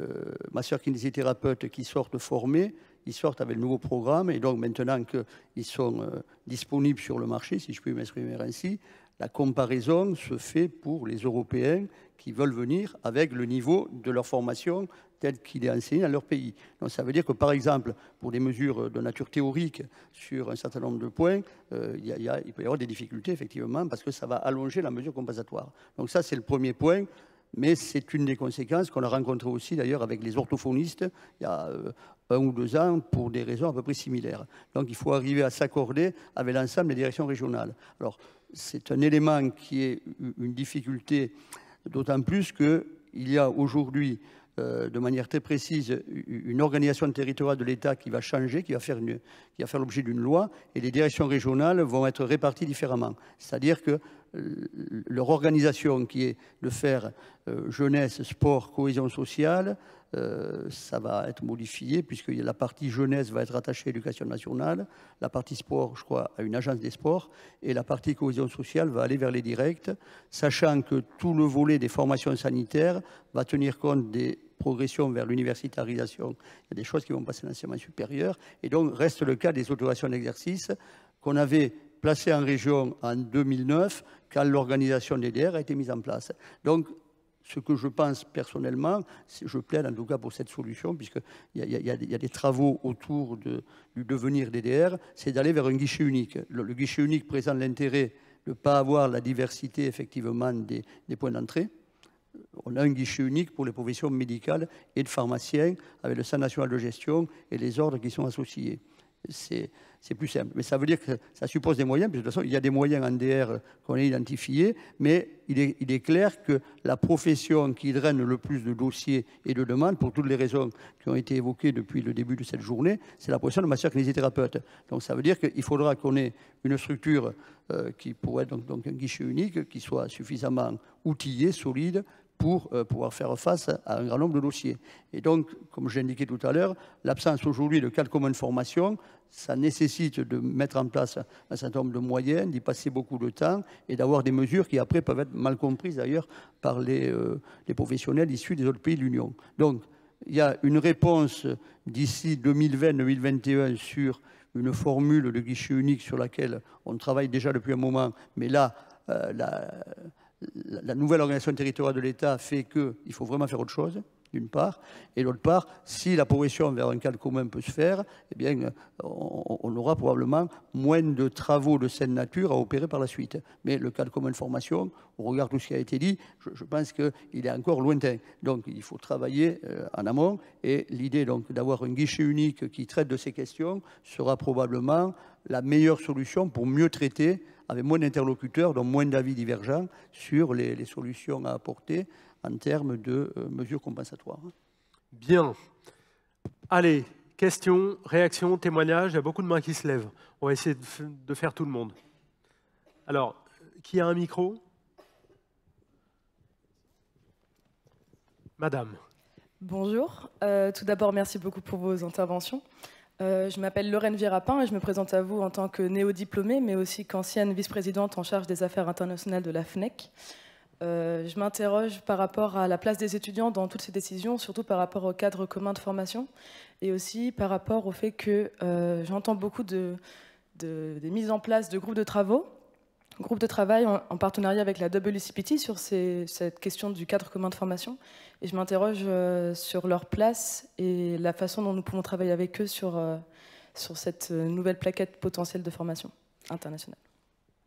masseurs kinésithérapeutes qui sortent formés, ils sortent avec le nouveau programme et donc maintenant qu'ils sont disponibles sur le marché, si je puis m'exprimer ainsi, la comparaison se fait pour les Européens qui veulent venir avec le niveau de leur formation tel qu'il est enseigné dans leur pays. Donc ça veut dire que par exemple, pour des mesures de nature théorique sur un certain nombre de points, il peut y avoir des difficultés effectivement parce que ça va allonger la mesure compensatoire. Donc ça c'est le premier point. Mais c'est une des conséquences qu'on a rencontrées aussi d'ailleurs avec les orthophonistes il y a 1 ou 2 ans pour des raisons à peu près similaires. Donc il faut arriver à s'accorder avec l'ensemble des directions régionales. Alors c'est un élément qui est une difficulté, d'autant plus qu'il y a aujourd'hui de manière très précise une organisation territoriale de l'État qui va changer, qui va faire l'objet d'une loi, et les directions régionales vont être réparties différemment. C'est-à-dire que leur organisation qui est de faire jeunesse, sport, cohésion sociale, ça va être modifié puisque la partie jeunesse va être attachée à l'éducation nationale, la partie sport, je crois, à une agence des sports, et la partie cohésion sociale va aller vers les directs, sachant que tout le volet des formations sanitaires va tenir compte des progression vers l'universitarisation. Il y a des choses qui vont passer dans l'enseignement supérieur. Et donc, reste le cas des autorisations d'exercice qu'on avait placé en région en 2009, quand l'organisation des DER a été mise en place. Donc, ce que je pense personnellement, je plaide en tout cas pour cette solution, puisqu'il y a des travaux autour du devenir des DER, c'est d'aller vers un guichet unique. Le guichet unique présente l'intérêt de ne pas avoir la diversité effectivement des points d'entrée. On a un guichet unique pour les professions médicales et de pharmaciens, avec le Centre national de gestion et les ordres qui sont associés. C'est plus simple. Mais ça veut dire que ça suppose des moyens, parce que de toute façon, il y a des moyens en DR qu'on a identifiés, mais il est clair que la profession qui draine le plus de dossiers et de demandes, pour toutes les raisons qui ont été évoquées depuis le début de cette journée, c'est la profession de masseur-kinésithérapeute. Donc ça veut dire qu'il faudra qu'on ait une structure qui pourrait être donc un guichet unique, qui soit suffisamment outillé, solide, pour pouvoir faire face à un grand nombre de dossiers. Et donc, comme j'ai indiqué tout à l'heure, l'absence aujourd'hui de cadre commun de formation, ça nécessite de mettre en place un certain nombre de moyens, d'y passer beaucoup de temps et d'avoir des mesures qui après peuvent être mal comprises d'ailleurs par les professionnels issus des autres pays de l'Union. Donc, il y a une réponse d'ici 2020-2021 sur une formule de guichet unique sur laquelle on travaille déjà depuis un moment, mais là, la nouvelle organisation territoriale de l'État fait qu'il faut vraiment faire autre chose, d'une part, et d'autre part, si la progression vers un cadre commun peut se faire, eh bien, on aura probablement moins de travaux de cette nature à opérer par la suite. Mais le cadre commun de formation, au regard de tout ce qui a été dit, je pense qu'il est encore lointain. Donc, il faut travailler en amont, et l'idée donc d'avoir un guichet unique qui traite de ces questions sera probablement la meilleure solution pour mieux traiter, avec moins d'interlocuteurs, donc moins d'avis divergents sur les solutions à apporter en termes de mesures compensatoires. Bien. Allez, questions, réactions, témoignages. Il y a beaucoup de mains qui se lèvent. On va essayer de faire tout le monde. Alors, qui a un micro? Madame. Bonjour. Tout d'abord, merci beaucoup pour vos interventions. Je m'appelle Lorraine Vierapin et je me présente à vous en tant que néo-diplômée, mais aussi qu'ancienne vice-présidente en charge des affaires internationales de la FNEC. Je m'interroge par rapport à la place des étudiants dans toutes ces décisions, surtout par rapport au cadre commun de formation et aussi par rapport au fait que j'entends beaucoup des mises en place de groupes de travail en partenariat avec la WCPT sur cette question du cadre commun de formation. Et je m'interroge sur leur place et la façon dont nous pouvons travailler avec eux sur cette nouvelle plaquette potentielle de formation internationale.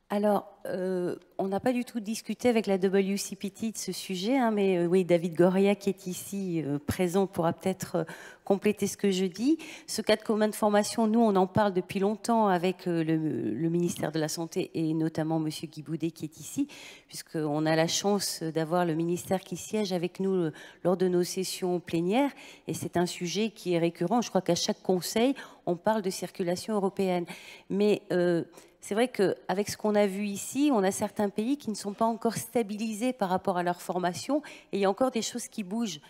Alors, on n'a pas du tout discuté avec la WCPT de ce sujet, hein, mais oui, David Goria, qui est ici présent, pourra peut-être compléter ce que je dis. Ce cadre commun de formation, nous, on en parle depuis longtemps avec le ministère de la Santé et notamment M. Guy Boudet, qui est ici, puisqu'on a la chance d'avoir le ministère qui siège avec nous lors de nos sessions plénières. Et c'est un sujet qui est récurrent. Je crois qu'à chaque conseil, on parle de circulation européenne. Mais c'est vrai qu'avec ce qu'on a vu ici, on a certains pays qui ne sont pas encore stabilisés par rapport à leur formation et il y a encore des choses qui bougent.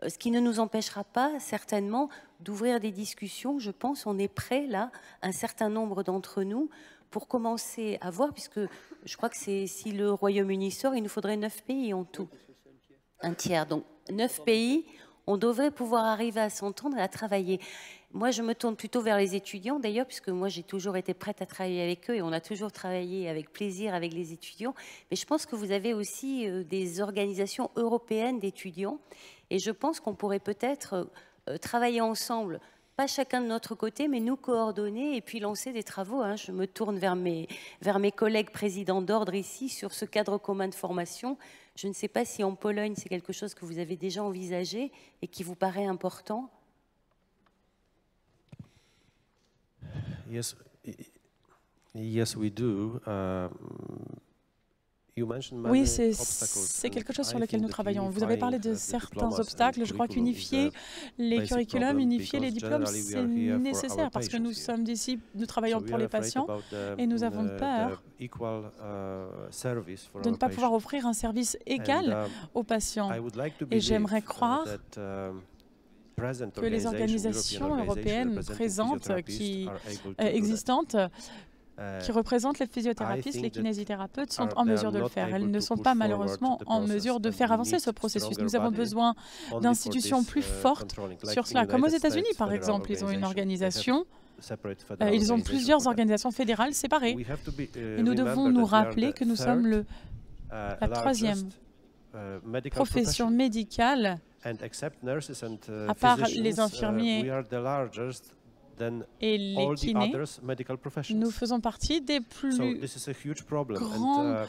Ce qui ne nous empêchera pas, certainement, d'ouvrir des discussions. Je pense on est prêt, là, un certain nombre d'entre nous, pour commencer à voir, puisque je crois que si le Royaume-Uni sort, il nous faudrait 9 pays en tout. Un tiers. Donc 9 pays, on devrait pouvoir arriver à s'entendre et à travailler. Moi, je me tourne plutôt vers les étudiants, d'ailleurs, puisque moi, j'ai toujours été prête à travailler avec eux et on a toujours travaillé avec plaisir avec les étudiants. Mais je pense que vous avez aussi des organisations européennes d'étudiants et je pense qu'on pourrait peut-être travailler ensemble, pas chacun de notre côté, mais nous coordonner et puis lancer des travaux. Hein. Je me tourne vers mes collègues présidents d'ordre ici sur ce cadre commun de formation. Je ne sais pas si en Pologne, c'est quelque chose que vous avez déjà envisagé et qui vous paraît important. Yes, we do. Oui, c'est quelque chose sur lequel nous travaillons. Vous avez parlé de certains obstacles. Je crois qu'unifier les curriculums, unifier les diplômes, c'est nécessaire parce que nous sommes ici, nous travaillons pour les patients et nous avons peur de ne pas pouvoir offrir un service égal aux patients. Et j'aimerais croire que les organisations européennes présentes, existantes, qui représentent les physiothérapeutes, les kinésithérapeutes, sont en mesure de le faire. Elles ne sont pas malheureusement en mesure de faire avancer ce processus. Nous avons besoin d'institutions plus fortes sur cela. Comme aux États-Unis, par exemple, ils ont une organisation Ils ont plusieurs organisations fédérales séparées. Et nous devons nous rappeler que nous sommes la troisième profession médicale, à part les infirmiers et les kinés. Nous faisons partie des plus grandes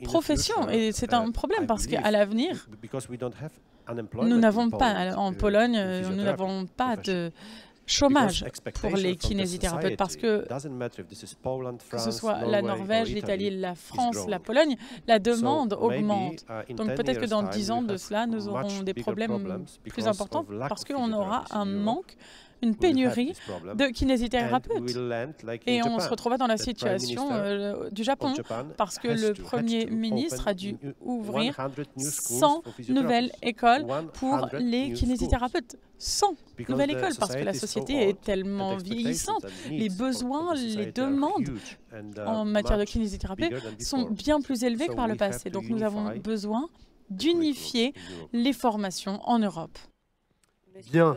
professions. Et c'est un problème parce qu'à l'avenir, nous n'avons pas, en Pologne, nous n'avons pas de chômage pour les kinésithérapeutes parce que ce soit la Norvège, l'Italie, la France, la Pologne, la demande augmente. Donc peut-être que dans 10 ans de cela, nous aurons des problèmes plus importants parce qu'on aura un manque, une pénurie de kinésithérapeutes. Et on se retrouvera dans la situation du Japon, parce que le Premier ministre a dû ouvrir 100 nouvelles écoles pour les kinésithérapeutes. 100 nouvelles écoles, parce que la société est tellement vieillissante. Les besoins, les demandes en matière de kinésithérapie sont bien plus élevés que par le passé. Donc nous avons besoin d'unifier les formations en Europe. Bien.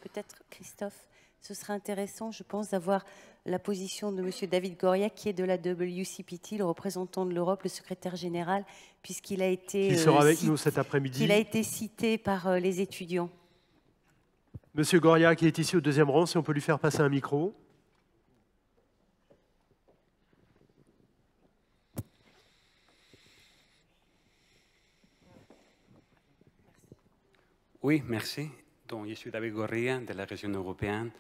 Peut-être, Christophe, ce serait intéressant, je pense, d'avoir la position de M. David Goria, qui est de la WCPT, le représentant de l'Europe, le secrétaire général, puisqu'il a été... Qui sera avec nous cet après-midi. Il a été cité par les étudiants. Monsieur Goria, qui est ici au deuxième rang, si on peut lui faire passer un micro. Oui, merci. Donc, je suis David Goria de la région européenne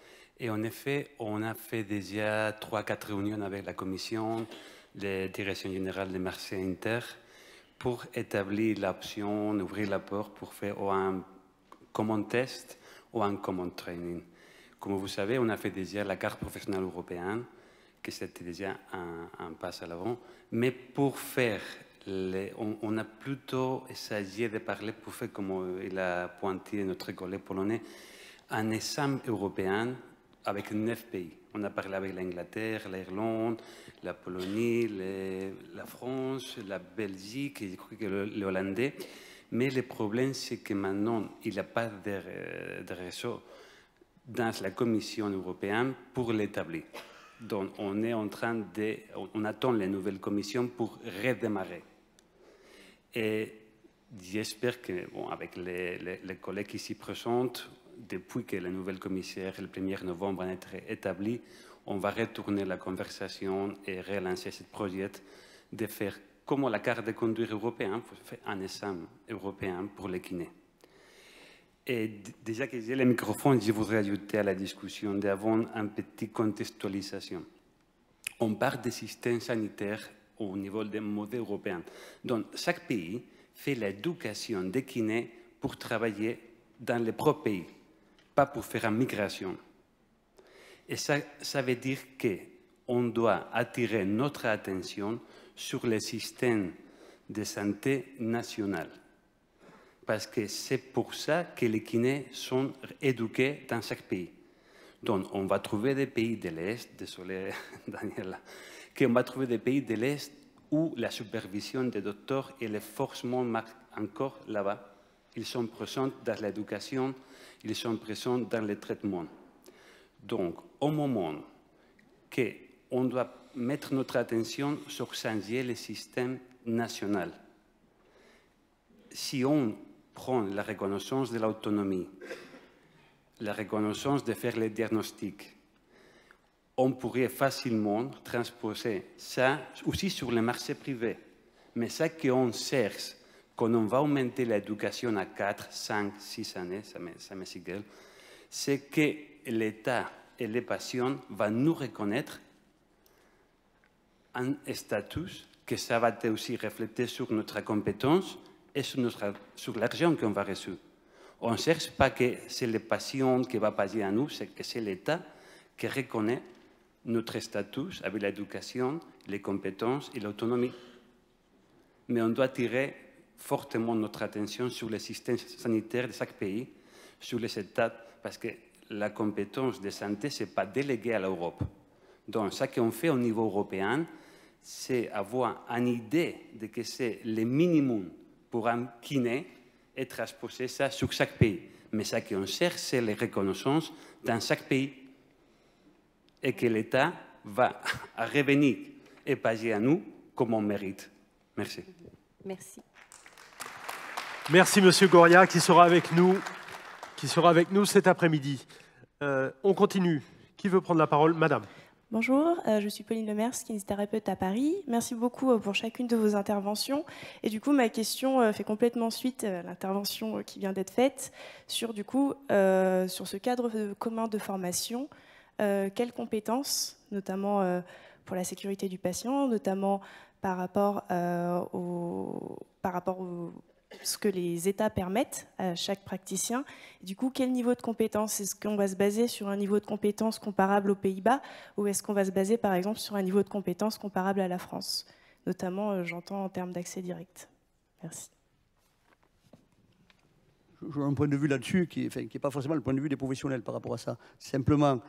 et en effet, on a fait déjà 3-4 réunions avec la Commission, la Direction générale des marchés inter pour établir l'option, ouvrir la porte pour faire un common test ou un common training. Comme vous savez, on a fait déjà la carte professionnelle européenne, que c'était déjà un pas à l'avant, mais pour faire on a plutôt essayé de parler pour faire, comme il a pointé notre collègue polonais, un examen européen avec 9 pays. On a parlé avec l'Angleterre, l'Irlande, la Pologne, la France, la Belgique et je crois que le Hollandais. Mais le problème, c'est que maintenant, il n'y a pas de réseau dans la Commission européenne pour l'établir. Donc, on est en train on attend les nouvelles commissions pour redémarrer. Et j'espère que, bon, avec les collègues ici présents, depuis que la nouvelle commissaire, le 1er novembre, va être établie, on va retourner la conversation et relancer ce projet de faire comme la carte de conduite européenne, pour faire un examen européen pour les kinés. Et déjà que j'ai le microphone, je voudrais ajouter à la discussion d'avant une petite contextualisation. On parle des systèmes sanitaires au niveau des modèles européens. Donc, chaque pays fait l'éducation des kinés pour travailler dans les propres pays, pas pour faire une migration. Et ça veut dire qu'on doit attirer notre attention sur les systèmes de santé national. Parce que c'est pour ça que les kinés sont éduqués dans chaque pays. Donc, on va trouver des pays de l'Est, désolé Daniela, qu'on va trouver des pays de l'Est où la supervision des docteurs et les forcément marquent encore là-bas. Ils sont présents dans l'éducation, ils sont présents dans le traitement. Donc, au moment qu'on doit mettre notre attention sur changer le système national, si on prend la reconnaissance de l'autonomie, la reconnaissance de faire les diagnostics, on pourrait facilement transposer ça aussi sur le marché privé. Mais ça qu'on cherche, quand on va augmenter l'éducation à 4, 5, 6 années, ça me signale, c'est que l'État et les patients vont nous reconnaître un statut que ça va aussi refléter sur notre compétence et sur l'argent qu'on va recevoir. On ne cherche pas que c'est le patient qui va payer à nous, c'est que c'est l'État qui reconnaît notre statut avec l'éducation, les compétences et l'autonomie. Mais on doit attirer fortement notre attention sur les systèmes sanitaires de chaque pays, sur les États, parce que la compétence de santé, ce n'est pas délégué à l'Europe. Donc, ce qu'on fait au niveau européen, c'est avoir une idée de que c'est le minimum pour un kiné et transposer ça sur chaque pays. Mais ce qu'on cherche, c'est les reconnaissances dans chaque pays. et que l'État va revenir et payer à nous comme on mérite. Merci. Merci. Merci, Monsieur Goria, qui sera avec nous cet après-midi. On continue. Qui veut prendre la parole? Madame. Bonjour, je suis Pauline Lemers, kinésithérapeute à Paris. Merci beaucoup pour chacune de vos interventions. Et du coup, ma question fait complètement suite à l'intervention qui vient d'être faite sur, sur ce cadre commun de formation. Quelles compétences, notamment pour la sécurité du patient, notamment par rapport au ce que les États permettent à chaque praticien. Du coup, quel niveau de compétence? Est-ce qu'on va se baser sur un niveau de compétence comparable aux Pays-Bas ou est-ce qu'on va se baser, par exemple, sur un niveau de compétence comparable à la France? Notamment, j'entends en termes d'accès direct. Merci. J'ai un point de vue là-dessus qui n'est pas forcément le point de vue des professionnels par rapport à ça. Simplement,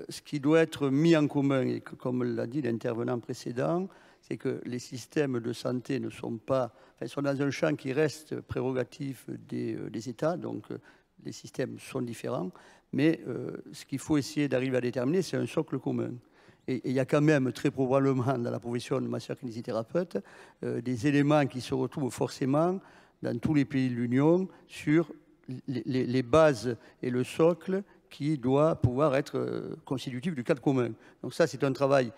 ce qui doit être mis en commun, et que, comme l'a dit l'intervenant précédent, c'est que les systèmes de santé ne sont pas, sont dans un champ qui reste prérogatif des États, donc les systèmes sont différents, mais ce qu'il faut essayer d'arriver à déterminer, c'est un socle commun. Et il y a quand même très probablement dans la profession de masseur-kinésithérapeute des éléments qui se retrouvent forcément dans tous les pays de l'Union sur les bases et le socle qui doit pouvoir être constitutif du cadre commun. Donc ça, c'est un travail.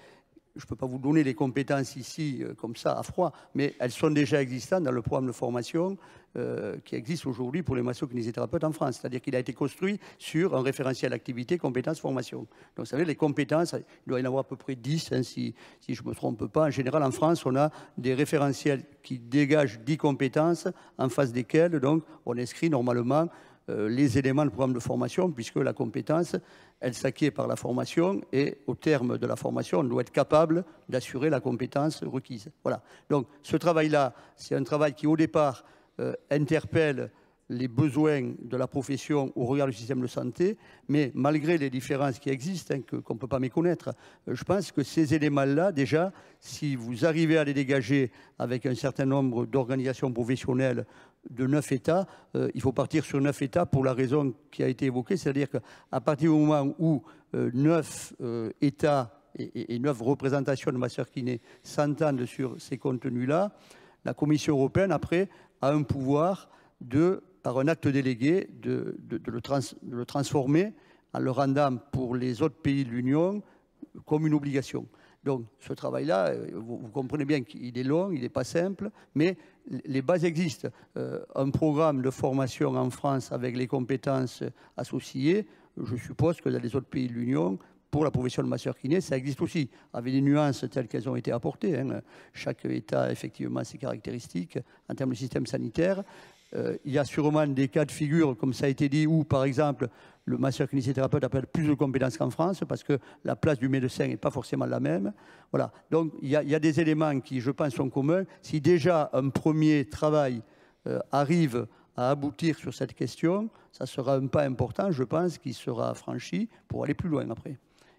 Je ne peux pas vous donner les compétences ici comme ça à froid, mais elles sont déjà existantes dans le programme de formation qui existe aujourd'hui pour les masseurs-kinésithérapeutes en France. C'est-à-dire qu'il a été construit sur un référentiel activité, compétences, formation. Donc vous savez, les compétences, il doit y en avoir à peu près 10, hein, si je ne me trompe pas. En général, en France, on a des référentiels qui dégagent 10 compétences en face desquelles donc, on inscrit normalement les éléments du programme de formation, puisque la compétence, elle s'acquiert par la formation et au terme de la formation, on doit être capable d'assurer la compétence requise. Voilà. Donc ce travail-là, c'est un travail qui au départ interpelle les besoins de la profession au regard du système de santé, mais malgré les différences qui existent, hein, qu'on ne peut pas méconnaître, je pense que ces éléments-là, déjà, si vous arrivez à les dégager avec un certain nombre d'organisations professionnelles de 9 États, il faut partir sur 9 États pour la raison qui a été évoquée, c'est-à-dire qu'à partir du moment où 9 États et 9 représentations de masseurs-kinés s'entendent sur ces contenus-là, la Commission européenne, après, a un pouvoir par un acte délégué, de le transformer en le rendant pour les autres pays de l'Union comme une obligation. Donc ce travail-là, vous comprenez bien qu'il est long, il n'est pas simple, mais les bases existent. Un programme de formation en France avec les compétences associées, je suppose que dans les autres pays de l'Union, pour la profession de masseur-kiné, ça existe aussi, avec des nuances telles qu'elles ont été apportées. Hein. Chaque État a effectivement ses caractéristiques en termes de système sanitaire. Il y a sûrement des cas de figure, comme ça a été dit, où, par exemple, le masseur-kinésithérapeute a plus de compétences qu'en France, parce que la place du médecin n'est pas forcément la même. Voilà. Donc, il y a des éléments qui, je pense, sont communs. Si déjà un premier travail arrive à aboutir sur cette question, ça sera un pas important, je pense, qui sera franchi pour aller plus loin après.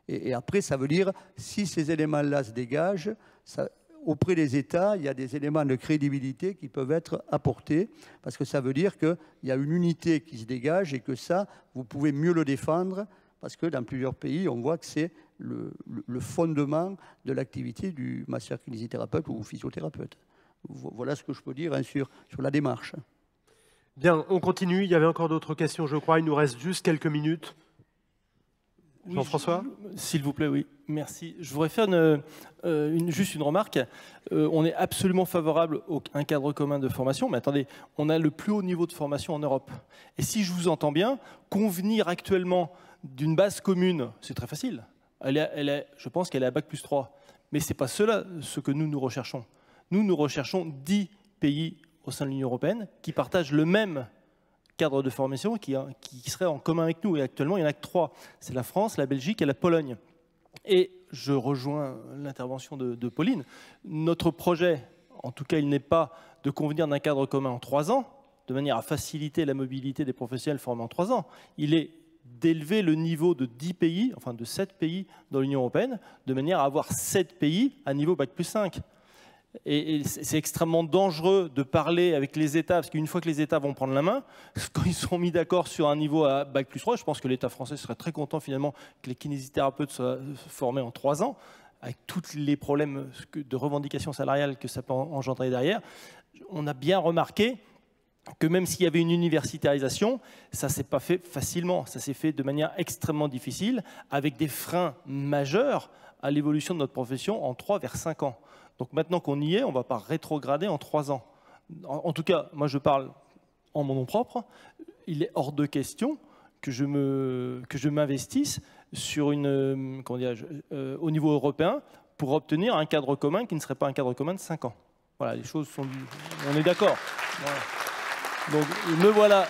Et après, ça veut dire, si ces éléments-là se dégagent, auprès des États, il y a des éléments de crédibilité qui peuvent être apportés, parce que ça veut dire qu'il y a une unité qui se dégage et que ça, vous pouvez mieux le défendre, parce que dans plusieurs pays, on voit que c'est le fondement de l'activité du masseur-kinésithérapeute ou physiothérapeute. Voilà ce que je peux dire hein, sur la démarche. Bien, on continue. Il y avait encore d'autres questions, je crois. Il nous reste juste quelques minutes. Jean-François ? S'il vous plaît, oui. Merci. Je voudrais faire juste une remarque. On est absolument favorable à un cadre commun de formation, mais attendez, on a le plus haut niveau de formation en Europe. Et si je vous entends bien, convenir actuellement d'une base commune, c'est très facile. Je pense qu'elle est à Bac+3. Mais ce n'est pas ce que nous recherchons. Nous recherchons 10 pays au sein de l'Union européenne qui partagent le même cadre de formation qui serait en commun avec nous. Et actuellement, il n'y en a que 3. C'est la France, la Belgique et la Pologne. Et je rejoins l'intervention de Pauline. Notre projet, en tout cas, il n'est pas de convenir d'un cadre commun en 3 ans, de manière à faciliter la mobilité des professionnels formés en 3 ans. Il est d'élever le niveau de 10 pays, enfin de 7 pays dans l'Union européenne, de manière à avoir 7 pays à niveau Bac+5. Et c'est extrêmement dangereux de parler avec les États, parce qu'une fois que les États vont prendre la main, quand ils seront mis d'accord sur un niveau à Bac+3, je pense que l'État français serait très content finalement que les kinésithérapeutes soient formés en 3 ans, avec tous les problèmes de revendication salariale que ça peut engendrer derrière. On a bien remarqué que même s'il y avait une universitarisation, ça ne s'est pas fait facilement, ça s'est fait de manière extrêmement difficile, avec des freins majeurs à l'évolution de notre profession en 3 vers 5 ans. Donc maintenant qu'on y est, on ne va pas rétrograder en 3 ans. En tout cas, moi je parle en mon nom propre, il est hors de question que je m'investisse sur au niveau européen pour obtenir un cadre commun qui ne serait pas un cadre commun de 5 ans. Voilà, les choses sont... On est d'accord. Voilà. Donc me voilà...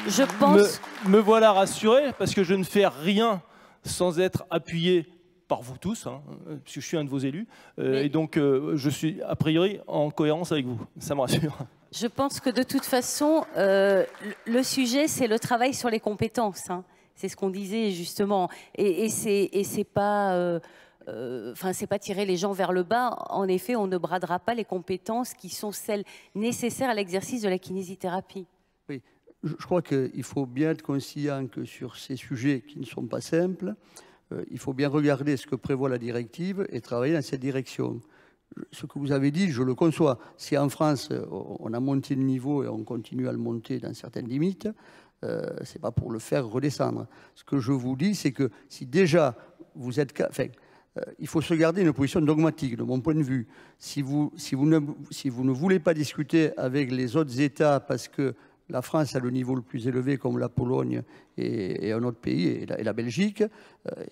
Je pense... Me voilà rassuré parce que je ne fais rien sans être appuyé par vous tous, hein, parce que je suis un de vos élus, et donc je suis a priori en cohérence avec vous, ça me rassure. Je pense que de toute façon, le sujet, c'est le travail sur les compétences, hein. C'est ce qu'on disait justement, et c'est pas... c'est pas tirer les gens vers le bas. En effet, on ne bradera pas les compétences qui sont celles nécessaires à l'exercice de la kinésithérapie. Oui, je crois qu'il faut bien être conscient que sur ces sujets qui ne sont pas simples, il faut bien regarder ce que prévoit la directive et travailler dans cette direction. Ce que vous avez dit, je le conçois. Si en France, on a monté le niveau et on continue à le monter dans certaines limites, ce n'est pas pour le faire redescendre. Ce que je vous dis, c'est que si déjà vous êtes... il faut se garder une position dogmatique, de mon point de vue. Si vous ne voulez pas discuter avec les autres États parce que la France a le niveau le plus élevé comme la Pologne et un autre pays, et la Belgique,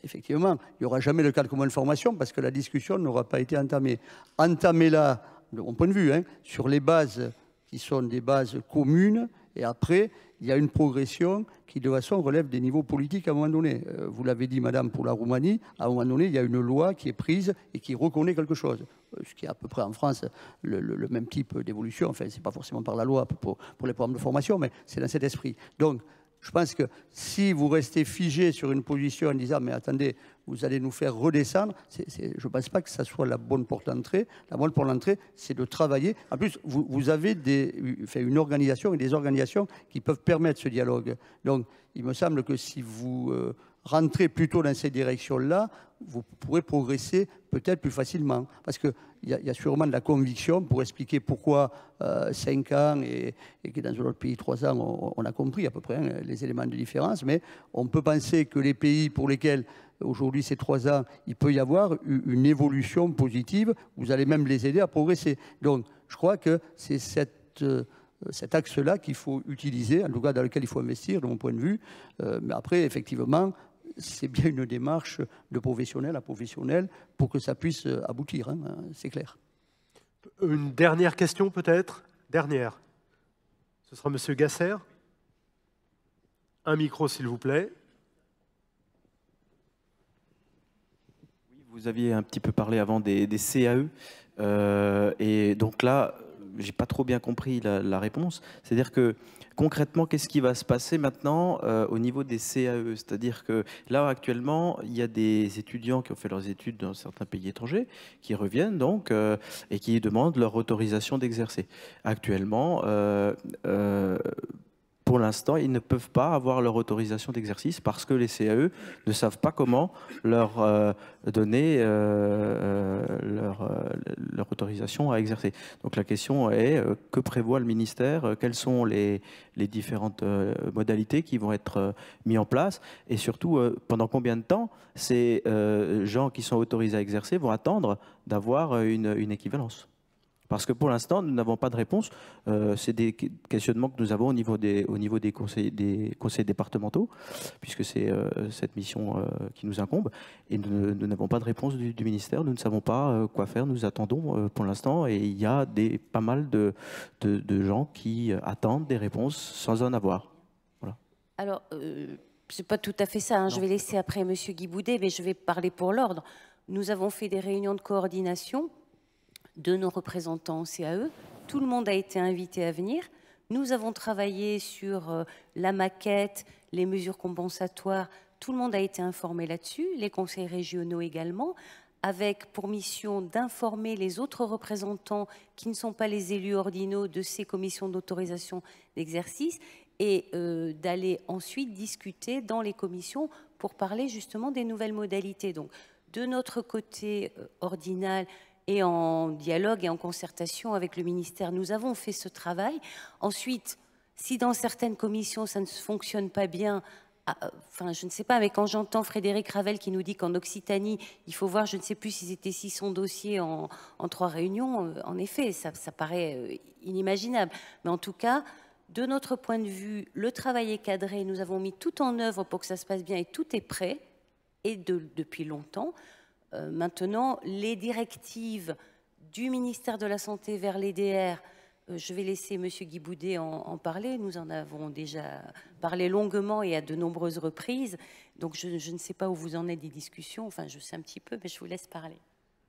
effectivement, il n'y aura jamais le cadre commun de formation parce que la discussion n'aura pas été entamée. Entamez-la, de mon point de vue, hein, sur les bases qui sont des bases communes, et après, il y a une progression qui, de toute façon, relève des niveaux politiques à un moment donné. Vous l'avez dit, madame, pour la Roumanie, à un moment donné, il y a une loi qui est prise et qui reconnaît quelque chose. Ce qui est à peu près en France le même type d'évolution. Enfin, ce n'est pas forcément par la loi pour les programmes de formation, mais c'est dans cet esprit. Donc, je pense que si vous restez figé sur une position en disant « mais attendez, vous allez nous faire redescendre », je ne pense pas que ça soit la bonne porte d'entrée. La bonne porte d'entrée, c'est de travailler. En plus, vous avez une organisation et des organisations qui peuvent permettre ce dialogue. Donc, il me semble que si vous rentrez plutôt dans ces directions-là, vous pourrez progresser peut-être plus facilement. Parce qu'il y a sûrement de la conviction pour expliquer pourquoi 5 ans et que dans un autre pays 3 ans, on a compris à peu près hein, les éléments de différence. Mais on peut penser que les pays pour lesquels aujourd'hui c'est 3 ans, il peut y avoir une évolution positive. Vous allez même les aider à progresser. Donc je crois que c'est cet axe-là qu'il faut utiliser, en tout cas dans lequel il faut investir, de mon point de vue. Mais après, effectivement, c'est bien une démarche de professionnel à professionnel pour que ça puisse aboutir, hein, c'est clair. Une dernière question peut-être? Dernière. Ce sera M. Gasser. Un micro, s'il vous plaît. Oui, vous aviez un petit peu parlé avant des CAE. Et donc là, je n'ai pas trop bien compris la réponse. C'est-à-dire que concrètement, qu'est-ce qui va se passer maintenant au niveau des CAE? C'est-à-dire que là, actuellement, il y a des étudiants qui ont fait leurs études dans certains pays étrangers, qui reviennent donc et qui demandent leur autorisation d'exercer. Actuellement, pour l'instant, ils ne peuvent pas avoir leur autorisation d'exercice parce que les CAE ne savent pas comment leur donner leur autorisation à exercer. Donc la question est, que prévoit le ministère? Quelles sont les différentes modalités qui vont être mises en place? Et surtout, pendant combien de temps ces gens qui sont autorisés à exercer vont attendre d'avoir une équivalence? Parce que pour l'instant, nous n'avons pas de réponse. C'est des questionnements que nous avons au niveau des conseils départementaux, puisque c'est cette mission qui nous incombe. Et nous n'avons pas de réponse du ministère. Nous ne savons pas quoi faire. Nous attendons pour l'instant. Et il y a pas mal de gens qui attendent des réponses sans en avoir. Voilà. Alors, c'est pas tout à fait ça. Hein. Je vais laisser après M. Guy Boudet, mais je vais parler pour l'ordre. Nous avons fait des réunions de coordination de nos représentants au CAE. Tout le monde a été invité à venir. Nous avons travaillé sur la maquette, les mesures compensatoires. Tout le monde a été informé là-dessus, les conseils régionaux également. avec pour mission d'informer les autres représentants qui ne sont pas les élus ordinaux de ces commissions d'autorisation d'exercice et d'aller ensuite discuter dans les commissions pour parler justement des nouvelles modalités. Donc, de notre côté ordinal et en dialogue et en concertation avec le ministère, nous avons fait ce travail. Ensuite, si dans certaines commissions ça ne fonctionne pas bien, enfin, je ne sais pas, mais quand j'entends Frédéric Ravel qui nous dit qu'en Occitanie, il faut voir, je ne sais plus si c'était 600 dossiers en 3 réunions, en effet, ça paraît inimaginable. Mais en tout cas, de notre point de vue, le travail est cadré, nous avons mis tout en œuvre pour que ça se passe bien et tout est prêt, et depuis longtemps. Maintenant, les directives du ministère de la Santé vers l'EDR, je vais laisser M. Guy Boudet en parler. Nous en avons déjà parlé longuement et à de nombreuses reprises. Donc, je ne sais pas où vous en êtes des discussions. Enfin, je sais un petit peu, mais je vous laisse parler.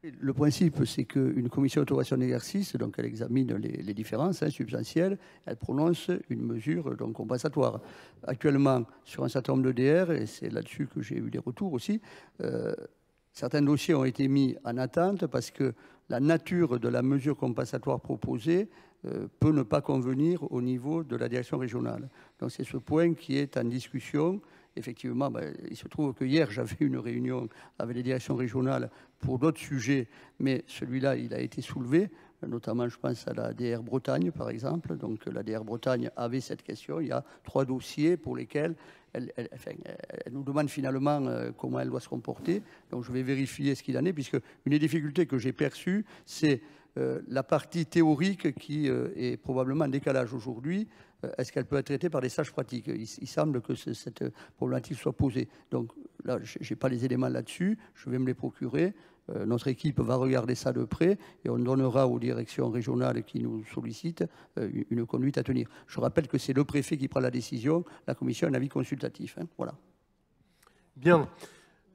Le principe, c'est qu'une commission d'autorisation d'exercice, donc elle examine les différences substantielles, elle prononce une mesure donc compensatoire. Actuellement, sur un certain nombre de DR, et c'est là-dessus que j'ai eu des retours aussi, certains dossiers ont été mis en attente parce que la nature de la mesure compensatoire proposée peut ne pas convenir au niveau de la direction régionale. Donc c'est ce point qui est en discussion. Effectivement, il se trouve que hier, j'avais une réunion avec les directions régionales pour d'autres sujets, mais celui-là, il a été soulevé, notamment, je pense, à la DR Bretagne, par exemple. Donc la DR Bretagne avait cette question. Il y a 3 dossiers pour lesquels elle nous demande finalement comment elle doit se comporter. Donc je vais vérifier ce qu'il en est, puisque une des difficultés que j'ai perçues, c'est la partie théorique qui est probablement en décalage aujourd'hui. Est-ce qu'elle peut être traitée par des sages pratiques? Il semble que cette problématique soit posée. Donc là, je n'ai pas les éléments là-dessus, je vais me les procurer. Notre équipe va regarder ça de près et on donnera aux directions régionales qui nous sollicitent une conduite à tenir. Je rappelle que c'est le préfet qui prend la décision, la commission a un avis consultatif. Voilà. Bien.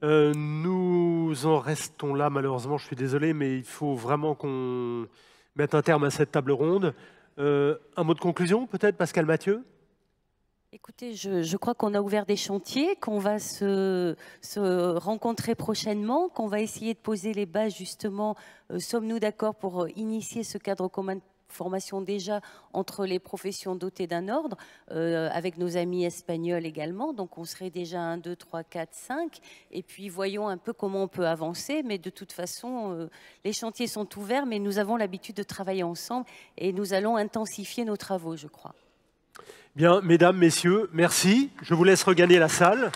Nous en restons là, malheureusement, je suis désolé, mais il faut vraiment qu'on mette un terme à cette table ronde. Un mot de conclusion, peut-être, Pascal Mathieu? Écoutez, je crois qu'on a ouvert des chantiers, qu'on va se rencontrer prochainement, qu'on va essayer de poser les bases, justement, sommes-nous d'accord pour initier ce cadre commun de formation déjà entre les professions dotées d'un ordre, avec nos amis espagnols également, donc on serait déjà 1, 2, 3, 4, 5, et puis voyons un peu comment on peut avancer, mais de toute façon, les chantiers sont ouverts, mais nous avons l'habitude de travailler ensemble, et nous allons intensifier nos travaux, je crois. Bien, mesdames, messieurs, merci. Je vous laisse regagner la salle.